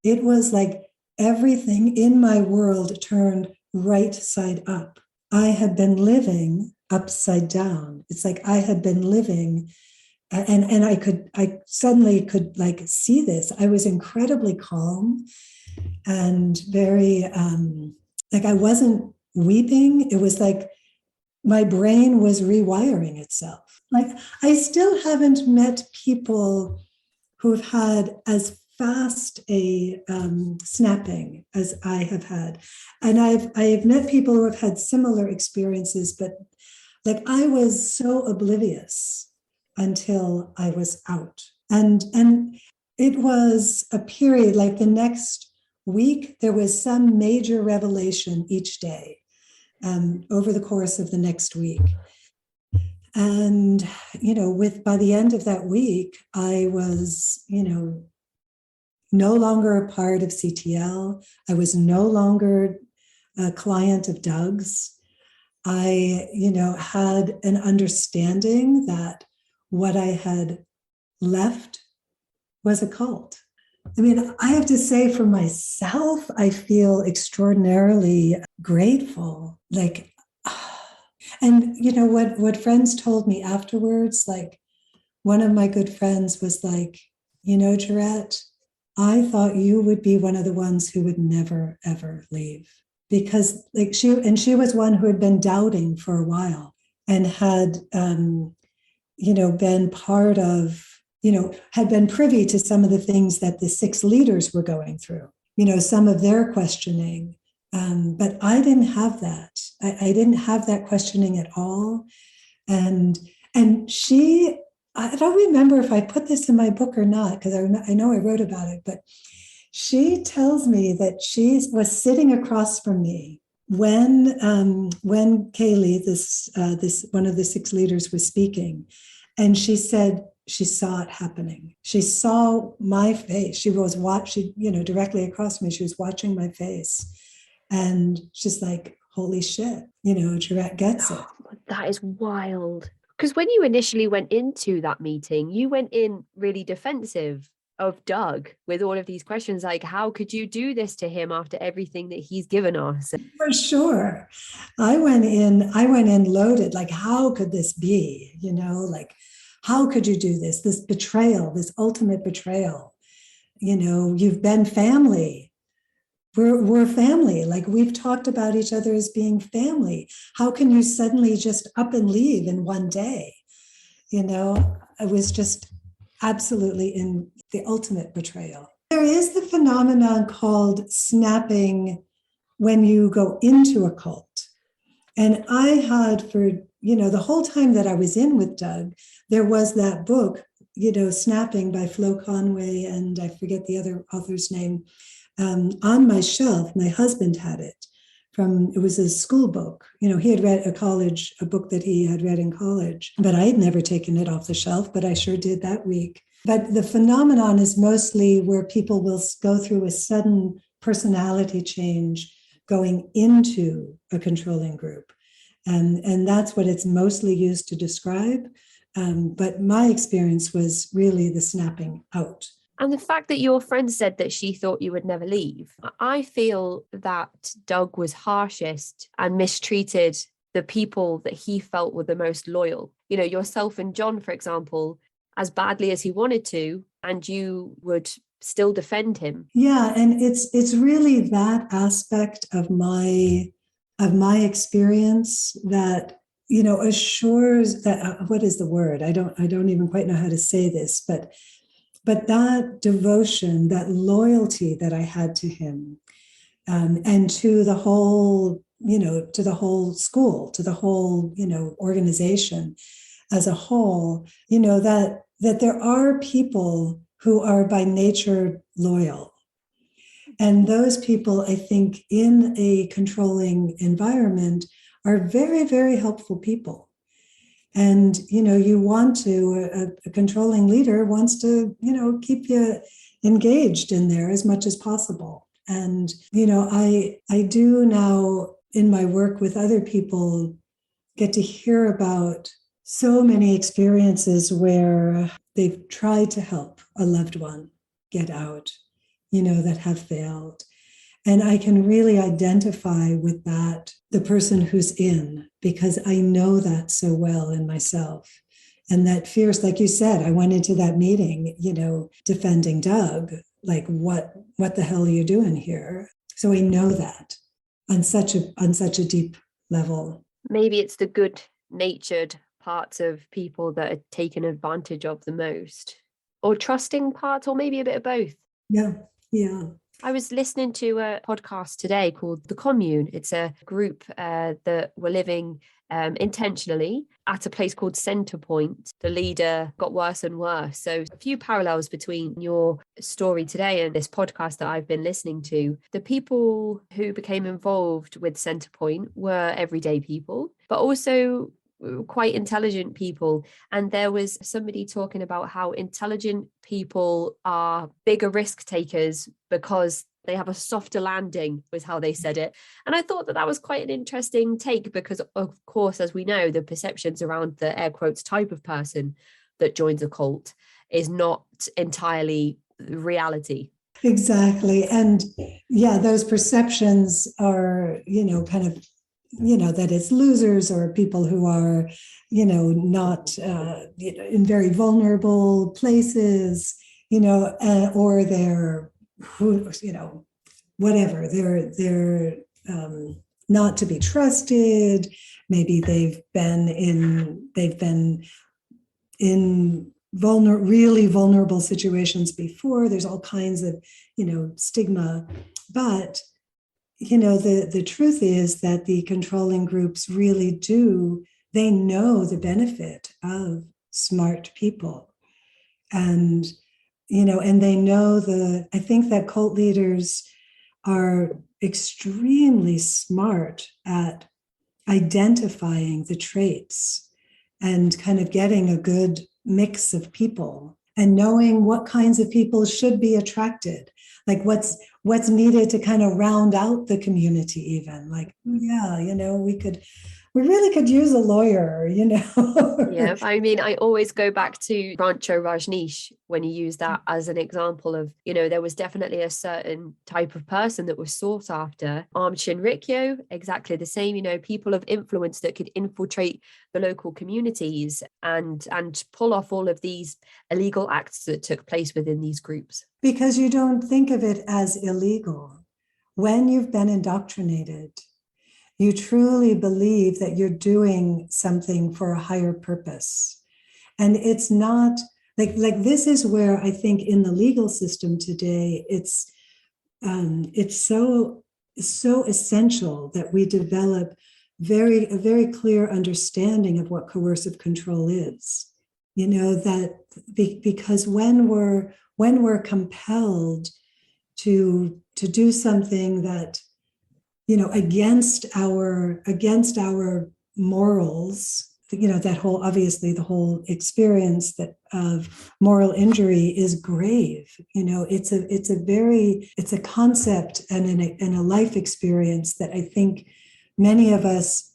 like everything in my world turned right side up. I had been living upside down. It's like I had been living, and I suddenly could like see this. I was incredibly calm and very, like I wasn't weeping. It was like my brain was rewiring itself. Like I still haven't met people who've had as fast a snapping as I have had. And I've met people who have had similar experiences, but like I was so oblivious until I was out. And it was a period, like the next week, there was some major revelation each day over the course of the next week. And, by the end of that week, I was, no longer a part of CTL. I was no longer a client of Doug's. I, had an understanding that what I had left was a cult. I mean, I have to say for myself, I feel extraordinarily grateful. And what friends told me afterwards, like one of my good friends was like, Gerette, I thought you would be one of the ones who would never, ever leave. Because she was one who had been doubting for a while and had, been part of, had been privy to some of the things that the 6 leaders were going through, some of their questioning. But I didn't have that. I didn't have that questioning at all. And she, I don't remember if I put this in my book or not, because I know I wrote about it, but she tells me that she was sitting across from me when Kaylee, this one of the 6 leaders, was speaking, and she said she saw it happening. She saw my face. She was directly across from me. She was watching my face, and she's like, "Holy shit!" Gerette gets it. That is wild. Because when you initially went into that meeting, you went in really defensive of Doug with all of these questions, like, how could you do this to him after everything that he's given us? For sure. I went in loaded, like, how could this be? How could you do this? This betrayal, this ultimate betrayal. You've been family. We're family. Like, we've talked about each other as being family. How can you suddenly just up and leave in one day? I was just absolutely in the ultimate betrayal. There is the phenomenon called snapping when you go into a cult. And I had for, the whole time that I was in with Doug, there was that book, Snapping by Flo Conway, and I forget the other author's name, on my shelf. My husband had it. It was a school book. He had read a book that he had read in college, but I had never taken it off the shelf, but I sure did that week. But the phenomenon is mostly where people will go through a sudden personality change going into a controlling group. And that's what it's mostly used to describe. But my experience was really the snapping out. And the fact that your friend said that she thought you would never leave, I feel that Doug was harshest and mistreated the people that he felt were the most loyal. Yourself and John, for example, as badly as he wanted to, and you would still defend him. Yeah, and it's really that aspect of my experience that assures that what is the word? I don't even quite know how to say this, but that devotion, that loyalty that I had to him, and to the whole, to the whole school, to the whole, organization as a whole, that there are people who are by nature loyal. And those people, I think, in a controlling environment are very, very helpful people. And, you want to, a controlling leader wants to, keep you engaged in there as much as possible. And, I do now in my work with other people get to hear about so many experiences where they've tried to help a loved one get out, that have failed. And I can really identify with that, the person who's in, because I know that so well in myself. And that fierce, like you said, I went into that meeting, defending Doug, like, what the hell are you doing here? So I know that on such a deep level. Maybe it's the good-natured parts of people that are taken advantage of the most, or trusting parts, or maybe a bit of both. Yeah. I was listening to a podcast today called The Commune. It's a group that were living intentionally at a place called Center Point. The leader got worse and worse. So a few parallels between your story today and this podcast that I've been listening to. The people who became involved with Center Point were everyday people, but also quite intelligent people. And there was somebody talking about how intelligent people are bigger risk takers because they have a softer landing, was how they said it. And I thought that was quite an interesting take because, of course, as we know, the perceptions around the air quotes type of person that joins a cult is not entirely reality. Exactly. And yeah, those perceptions are, kind of, that it's losers or people who are, not in very vulnerable places, or they're, whatever, they're not to be trusted. Maybe they've been in really vulnerable situations before. There's all kinds of, stigma. But, the truth is that the controlling groups really they know the benefit of smart people. And, and they know I think that cult leaders are extremely smart at identifying the traits and kind of getting a good mix of people and knowing what kinds of people should be attracted, like what's needed to kind of round out the community, even like, yeah, we really could use a lawyer, Yeah, I mean, I always go back to Rancho Rajneesh when you use that as an example of, there was definitely a certain type of person that was sought after. Arm Shinrikyo, exactly the same, people of influence that could infiltrate the local communities and pull off all of these illegal acts that took place within these groups. Because you don't think of it as illegal. When you've been indoctrinated, you truly believe that you're doing something for a higher purpose. And it's not like this is where I think in the legal system today, it's so essential that we develop a very clear understanding of what coercive control is. Because when we're compelled to do something that against our morals, that whole, obviously the whole experience of moral injury is grave. It's a concept and a life experience that I think many of us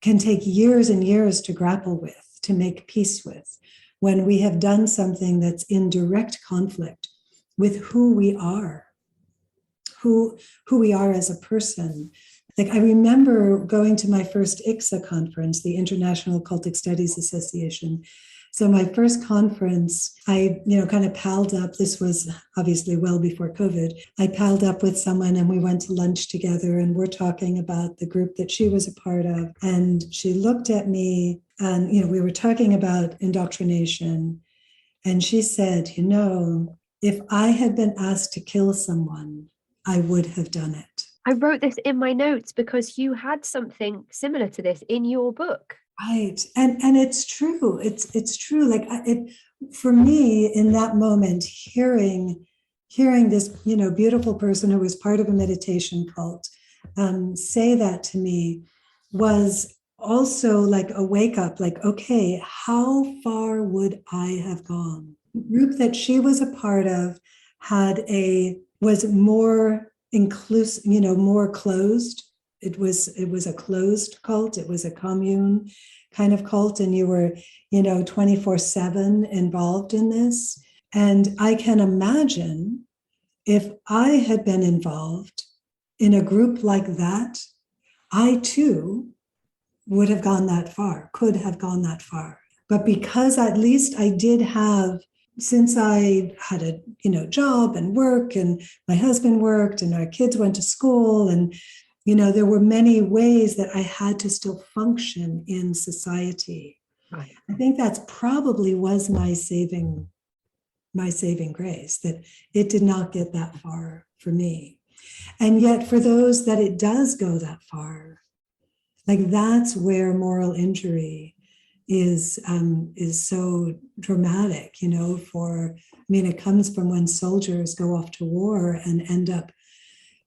can take years and years to grapple with, to make peace with, when we have done something that's in direct conflict with who we are. Who we are as a person. Like I remember going to my first ICSA conference, the International Cultic Studies Association. So my first conference, I, kind of palled up. This was obviously well before COVID. I palled up with someone and we went to lunch together and we're talking about the group that she was a part of. And she looked at me and, we were talking about indoctrination. And she said, if I had been asked to kill someone, I would have done it. I wrote this in my notes because you had something similar to this in your book. Right. And it's true. It's true. Like for me in that moment, hearing this, beautiful person who was part of a meditation cult say that to me was also like a wake up, like, okay, how far would I have gone? The group that she was a part of was more inclusive, more closed. It was a closed cult. It was a commune kind of cult. And you were, 24/7 involved in this. And I can imagine if I had been involved in a group like that, I too would have gone that far, could have gone that far. But because at least I did have, since I had a job and work and my husband worked and our kids went to school and there were many ways that I had to still function in society. Right. I think that's probably was my saving grace, that it did not get that far for me. And yet for those that it does go that far, Like that's where moral injury is so dramatic, it comes from when soldiers go off to war and end up,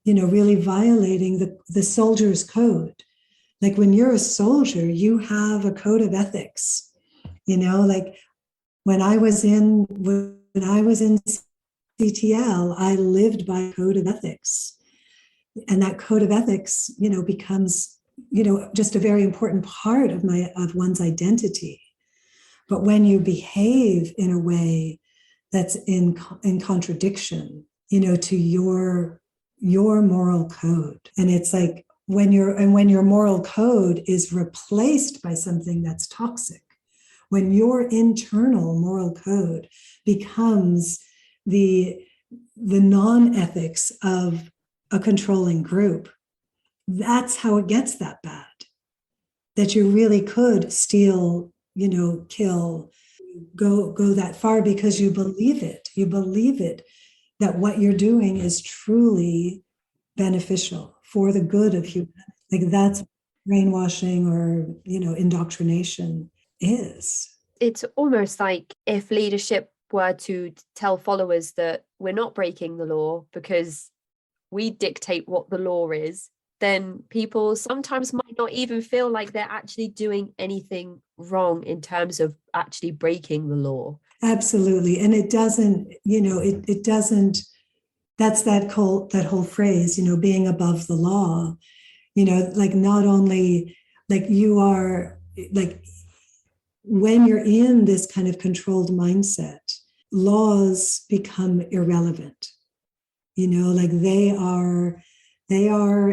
really violating the soldier's code. Like when you're a soldier, you have a code of ethics, like when I was in CTL, I lived by a code of ethics. And that code of ethics, becomes, just a very important part of one's identity. But when you behave in a way that's in contradiction, to your moral code, and it's like when your moral code is replaced by something that's toxic, when your internal moral code becomes the non-ethics of a controlling group, that's how it gets that bad. That you really could steal, kill, go that far because you believe it. You believe it, that what you're doing is truly beneficial for the good of humanity. Like that's brainwashing or, indoctrination is. It's almost like if leadership were to tell followers that we're not breaking the law because we dictate what the law is, then people sometimes might not even feel like they're actually doing anything wrong in terms of actually breaking the law. Absolutely. And it doesn't, it doesn't, that's that whole phrase, being above the law, like not only like you are, like when you're in this kind of controlled mindset, laws become irrelevant, like they are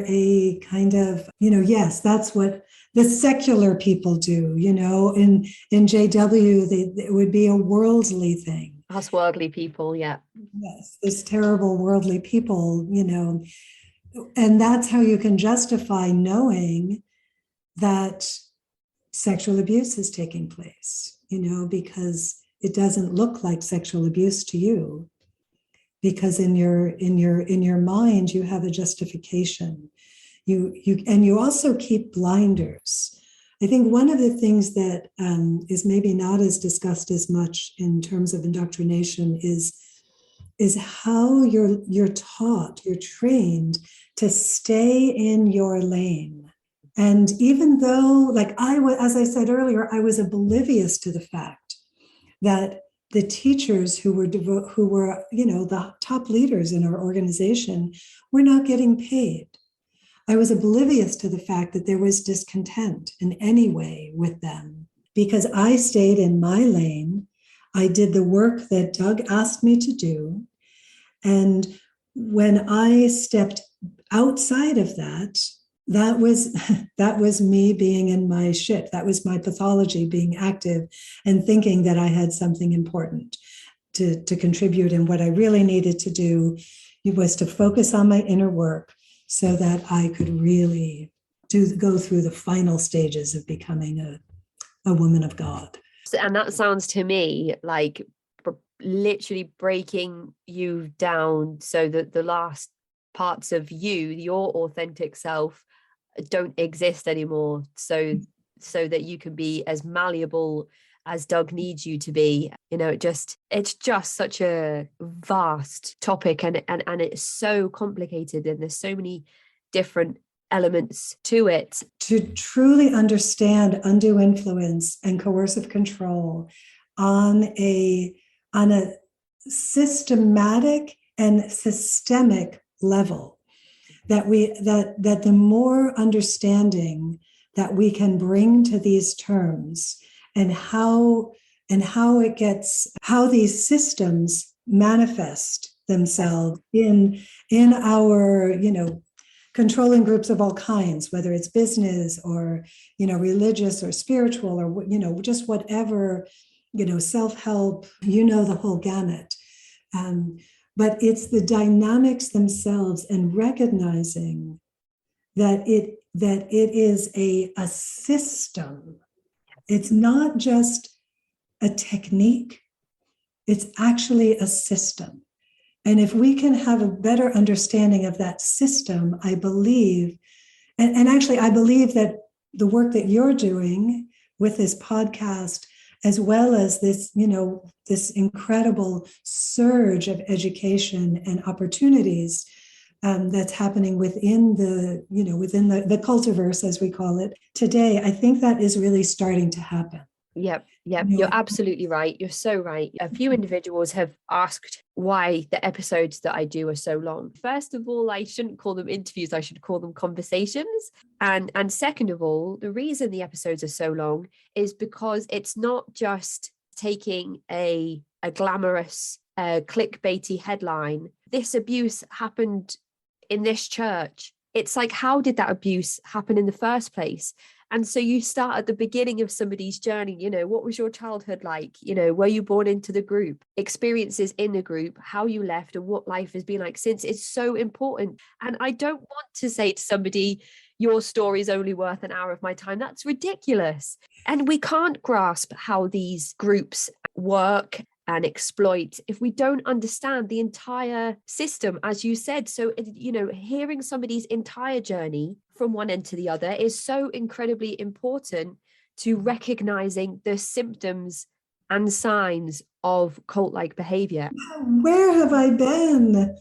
a kind of, yes, that's what the secular people do, in JW, it would be a worldly thing. Us worldly people, yeah. Yes, this terrible worldly people, and that's how you can justify knowing that sexual abuse is taking place, because it doesn't look like sexual abuse to you. Because in your mind you have a justification, you also keep blinders. I think one of the things that is maybe not as discussed as much in terms of indoctrination is how you're taught, you're trained to stay in your lane. And even though, like as I said earlier, I was oblivious to the fact that the teachers who were the top leaders in our organization were not getting paid. I was oblivious to the fact that there was discontent in any way with them because I stayed in my lane. I did the work that Doug asked me to do. And when I stepped outside of that, that was me being in my shit. That was my pathology being active and thinking that I had something important to contribute. And what I really needed to do was to focus on my inner work so that I could really go through the final stages of becoming a woman of God. And that sounds to me like literally breaking you down so that the last parts of you, your authentic self, don't exist anymore, so that you can be as malleable as Doug needs you to be. It's just such a vast topic, and it's so complicated, and there's so many different elements to it. To truly understand undue influence and coercive control on a systematic and systemic level, that the more understanding that we can bring to these terms and how these systems manifest themselves in our controlling groups of all kinds, whether it's business or religious or spiritual or just whatever, self-help, the whole gamut. But it's the dynamics themselves and recognizing that it is a system. It's not just a technique. It's actually a system. And if we can have a better understanding of that system, I believe, and actually I believe that the work that you're doing with this podcast, as well as this, this incredible surge of education and opportunities that's happening within the cultiverse, as we call it today, I think that is really starting to happen. Yep. You're absolutely right. You're so right. A few individuals have asked why the episodes that I do are so long. First of all, I shouldn't call them interviews. I should call them conversations. And second of all, the reason the episodes are so long is because it's not just taking a glamorous, clickbaity headline. This abuse happened in this church. It's like, how did that abuse happen in the first place? And so you start at the beginning of somebody's journey. What was your childhood like? Were you born into the group? Experiences in the group, how you left, and what life has been like since. It's so important. And I don't want to say to somebody, your story is only worth an hour of my time. That's ridiculous. And we can't grasp how these groups work and exploit if we don't understand the entire system, as you said. So, hearing somebody's entire journey from one end to the other is so incredibly important to recognizing the symptoms and signs of cult-like behavior. Where have I been?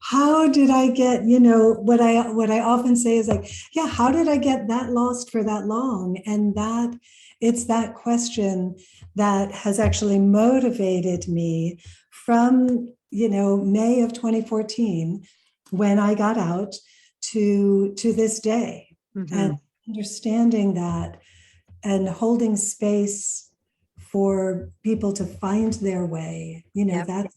How did I get, what I often say is like, how did I get that lost for that long? And that it's that question that has actually motivated me from, May of 2014, when I got out to this day. Mm-hmm. And understanding that and holding space for people to find their way, that's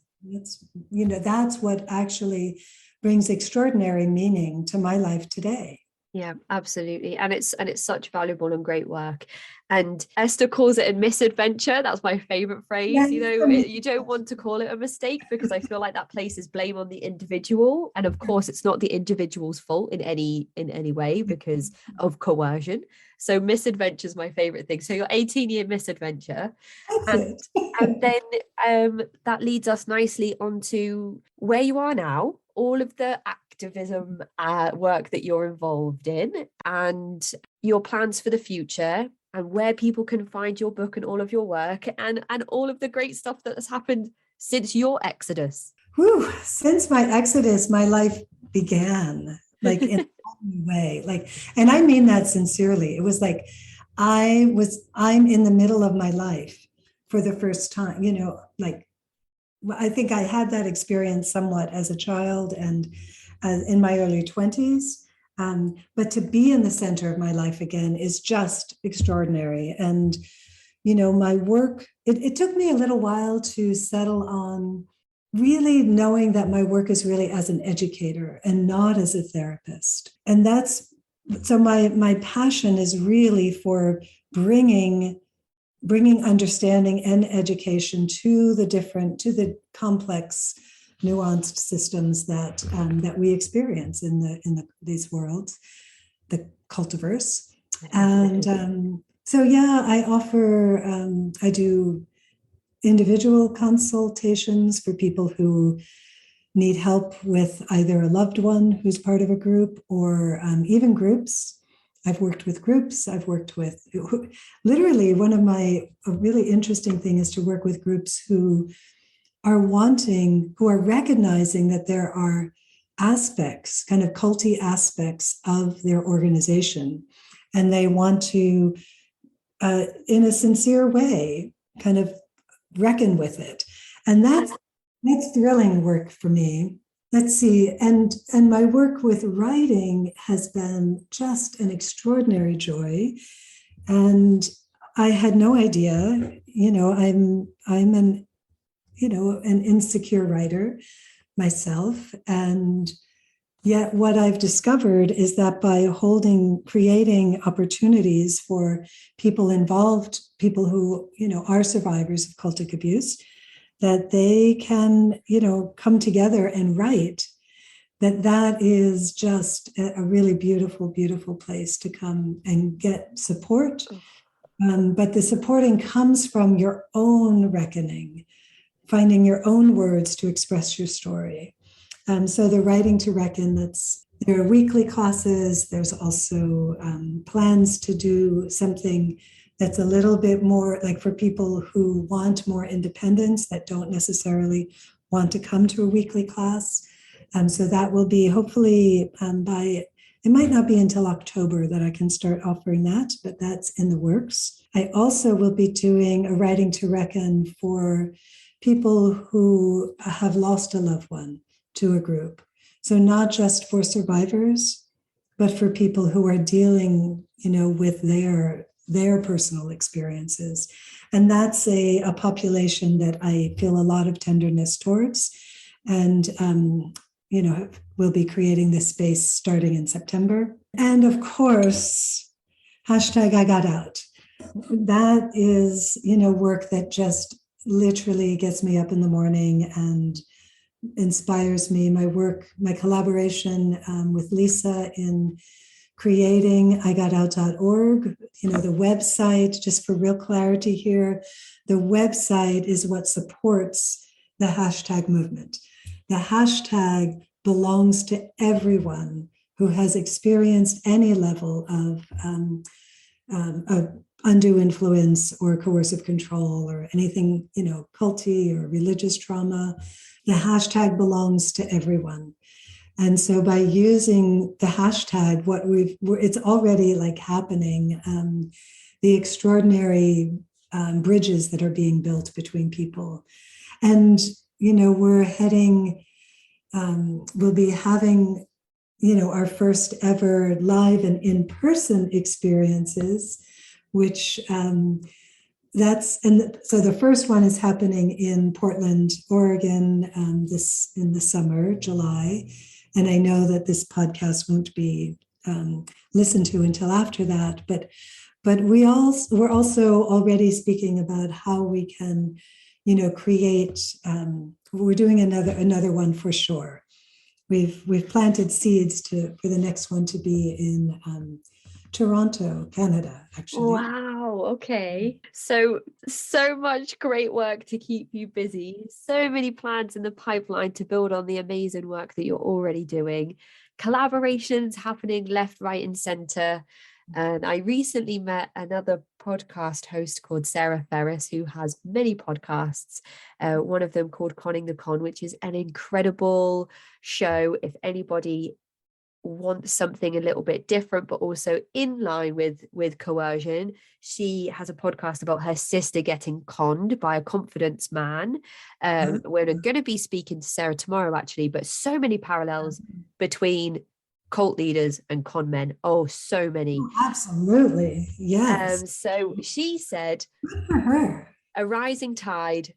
what actually brings extraordinary meaning to my life today. Yeah, absolutely. And it's such valuable and great work. And Esther calls it a misadventure. That's my favorite phrase. Yes. You don't want to call it a mistake, because I feel like that places blame on the individual. And of course, it's not the individual's fault in any way because of coercion. So misadventure is my favorite thing. So your 18-year misadventure. And then that leads us nicely onto where you are now, all of the activism work that you're involved in, and your plans for the future, and where people can find your book and all of your work, and all of the great stuff that has happened since your exodus. Since my exodus, my life began like in a new way. And I mean that sincerely. It was like I'm in the middle of my life for the first time. I think I had that experience somewhat as a child and in my early 20s. But to be in the center of my life again is just extraordinary. And, my work, it took me a little while to settle on really knowing that my work is really as an educator and not as a therapist. And so my passion is really for bringing understanding and education to the complex, nuanced systems that we experience in these worlds, the cultiverse. And I offer, I do individual consultations for people who need help with either a loved one who's part of a group or even groups. I've worked with groups. I've worked with, literally, a really interesting thing is to work with groups who are recognizing that there are aspects, kind of culty aspects of their organization. And they want to, in a sincere way, kind of reckon with it. And that's thrilling work for me. Let's see. And my work with writing has been just an extraordinary joy. And I had no idea, I'm an insecure writer myself. And yet what I've discovered is that by creating opportunities for people involved, people who, are survivors of cultic abuse, that they can, come together and write, that is just a really beautiful, beautiful place to come and get support. But the supporting comes from your own reckoning, finding your own words to express your story. So the writing to reckon, There are weekly classes. There's also plans to do something that's a little bit more like for people who want more independence, that don't necessarily want to come to a weekly class. So that will be hopefully it might not be until October that I can start offering that, but that's in the works. I also will be doing a Writing to Reckon for people who have lost a loved one to a group. So not just for survivors, but for people who are dealing, with their personal experiences. And that's a population that I feel a lot of tenderness towards. And, we'll be creating this space starting in September. And of course, hashtag I got out. That is, work that just literally gets me up in the morning and inspires me. My collaboration with Lisa in creating igotout.org, the website, just for real clarity here, the website is what supports the hashtag movement. The hashtag belongs to everyone who has experienced any level of undue influence or coercive control or anything, culty or religious trauma. The hashtag belongs to everyone. And so by using the hashtag, it's already like happening, the extraordinary bridges that are being built between people. And, we're heading, we'll be having, our first ever live and in-person experiences, which so the first one is happening in Portland, Oregon, in the summer, July. And I know that this podcast won't be listened to until after that, but we're also already speaking about how we can, create. We're doing another one for sure. We've planted seeds for the next one to be in Toronto, Canada, actually. Wow. Okay. So much great work to keep you busy. So many plans in the pipeline to build on the amazing work that you're already doing. Collaborations happening left, right, and center. And I recently met another podcast host called Sarah Ferris, who has many podcasts. One of them called Conning the Con, which is an incredible show. If anybody wants something a little bit different, but also in line with coercion, she has a podcast about her sister getting conned by a confidence man. We're going to be speaking to Sarah tomorrow, actually, but so many parallels between cult leaders and con men. Oh, so many. Absolutely. Yes. So she said, good for her. A rising tide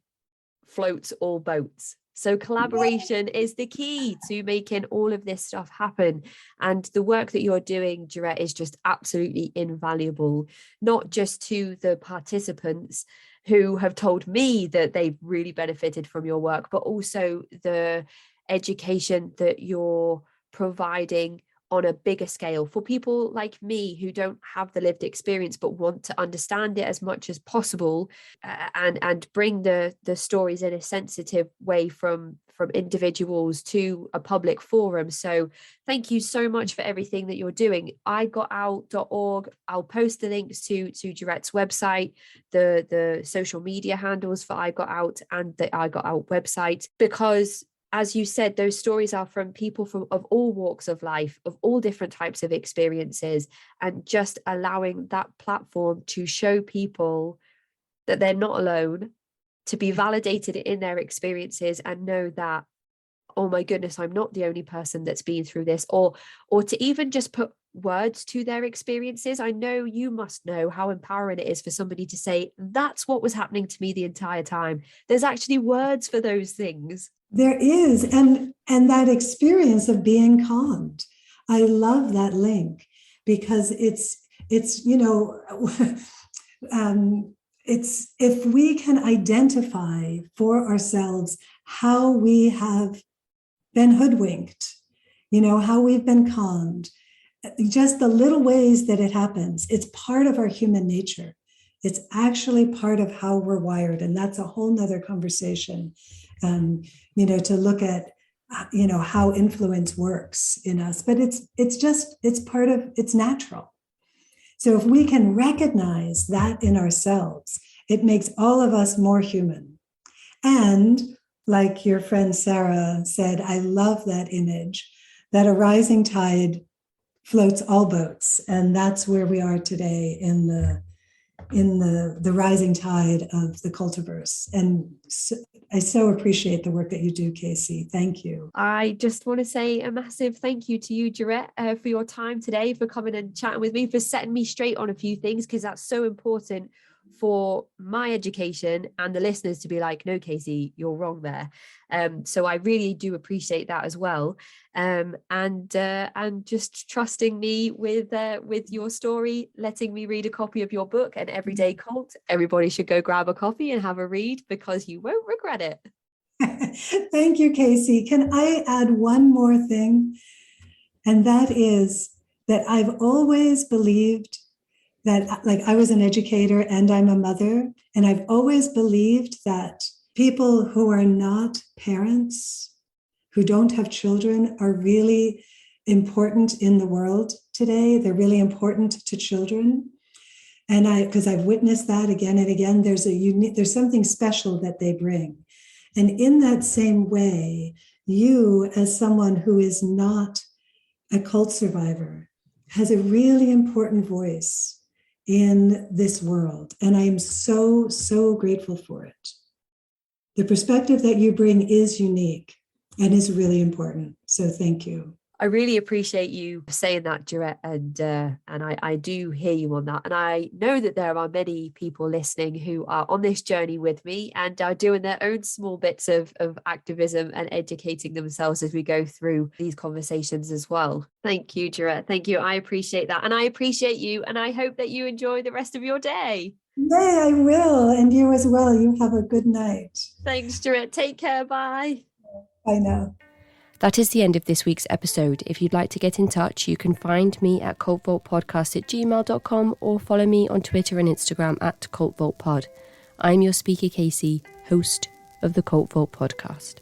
floats all boats. So collaboration is the key to making all of this stuff happen. And the work that you're doing, Gerette, is just absolutely invaluable, not just to the participants who have told me that they've really benefited from your work, but also the education that you're providing on a bigger scale for people like me who don't have the lived experience but want to understand it as much as possible, and bring the stories in a sensitive way from individuals to a public forum. So thank you so much for everything that you're doing. igotout.org. I'll post the links to Gerette's website, the social media handles for I Got Out and the I Got Out website, because as you said, those stories are from people of all walks of life, of all different types of experiences, and just allowing that platform to show people that they're not alone, to be validated in their experiences and know that, oh my goodness, I'm not the only person that's been through this, or to even just put words to their experiences. I know you must know how empowering it is for somebody to say, that's what was happening to me the entire time. There's actually words for those things. There is, and that experience of being conned. I love that link because it's it's if we can identify for ourselves how we have been hoodwinked, how we've been conned, just the little ways that it happens. It's part of our human nature. It's actually part of how we're wired, and that's a whole nother conversation. To look at how influence works in us, but it's natural. So if we can recognize that in ourselves, it makes all of us more human. And like your friend Sarah said, I love that image, that a rising tide floats all boats. And that's where we are today in the rising tide of the cultiverse. And I so appreciate the work that you do, Casey. Thank you. I just want to say a massive thank you to you, Gerette, for your time today, for coming and chatting with me, for setting me straight on a few things, because that's so important for my education and the listeners to be like, no, Casey, you're wrong there. So I really do appreciate that as well. And just trusting me with your story, letting me read a copy of your book, An Everyday Cult. Everybody should go grab a copy and have a read, because you won't regret it. Thank you, Casey. Can I add one more thing? And that is that I've always believed that, like, I was an educator and I'm a mother, and I've always believed that people who are not parents, who don't have children, are really important in the world today. They're really important to children. And because I've witnessed that again and again, there's something special that they bring. And in that same way, you, as someone who is not a cult survivor, has a really important voice in this world. And I am so, so grateful for it. The perspective that you bring is unique and is really important. So thank you. I really appreciate you saying that, Gerette, and I do hear you on that. And I know that there are many people listening who are on this journey with me and are doing their own small bits of activism and educating themselves as we go through these conversations as well. Thank you, Gerette. Thank you. I appreciate that. And I appreciate you. And I hope that you enjoy the rest of your day. Yeah, I will. And you as well. You have a good night. Thanks, Gerette. Take care. Bye. Bye now. That is the end of this week's episode. If you'd like to get in touch, you can find me at cultvaultpodcast@gmail.com or follow me on Twitter and Instagram at cultvaultpod. I'm your speaker, Casey, host of the Cult Vault Podcast.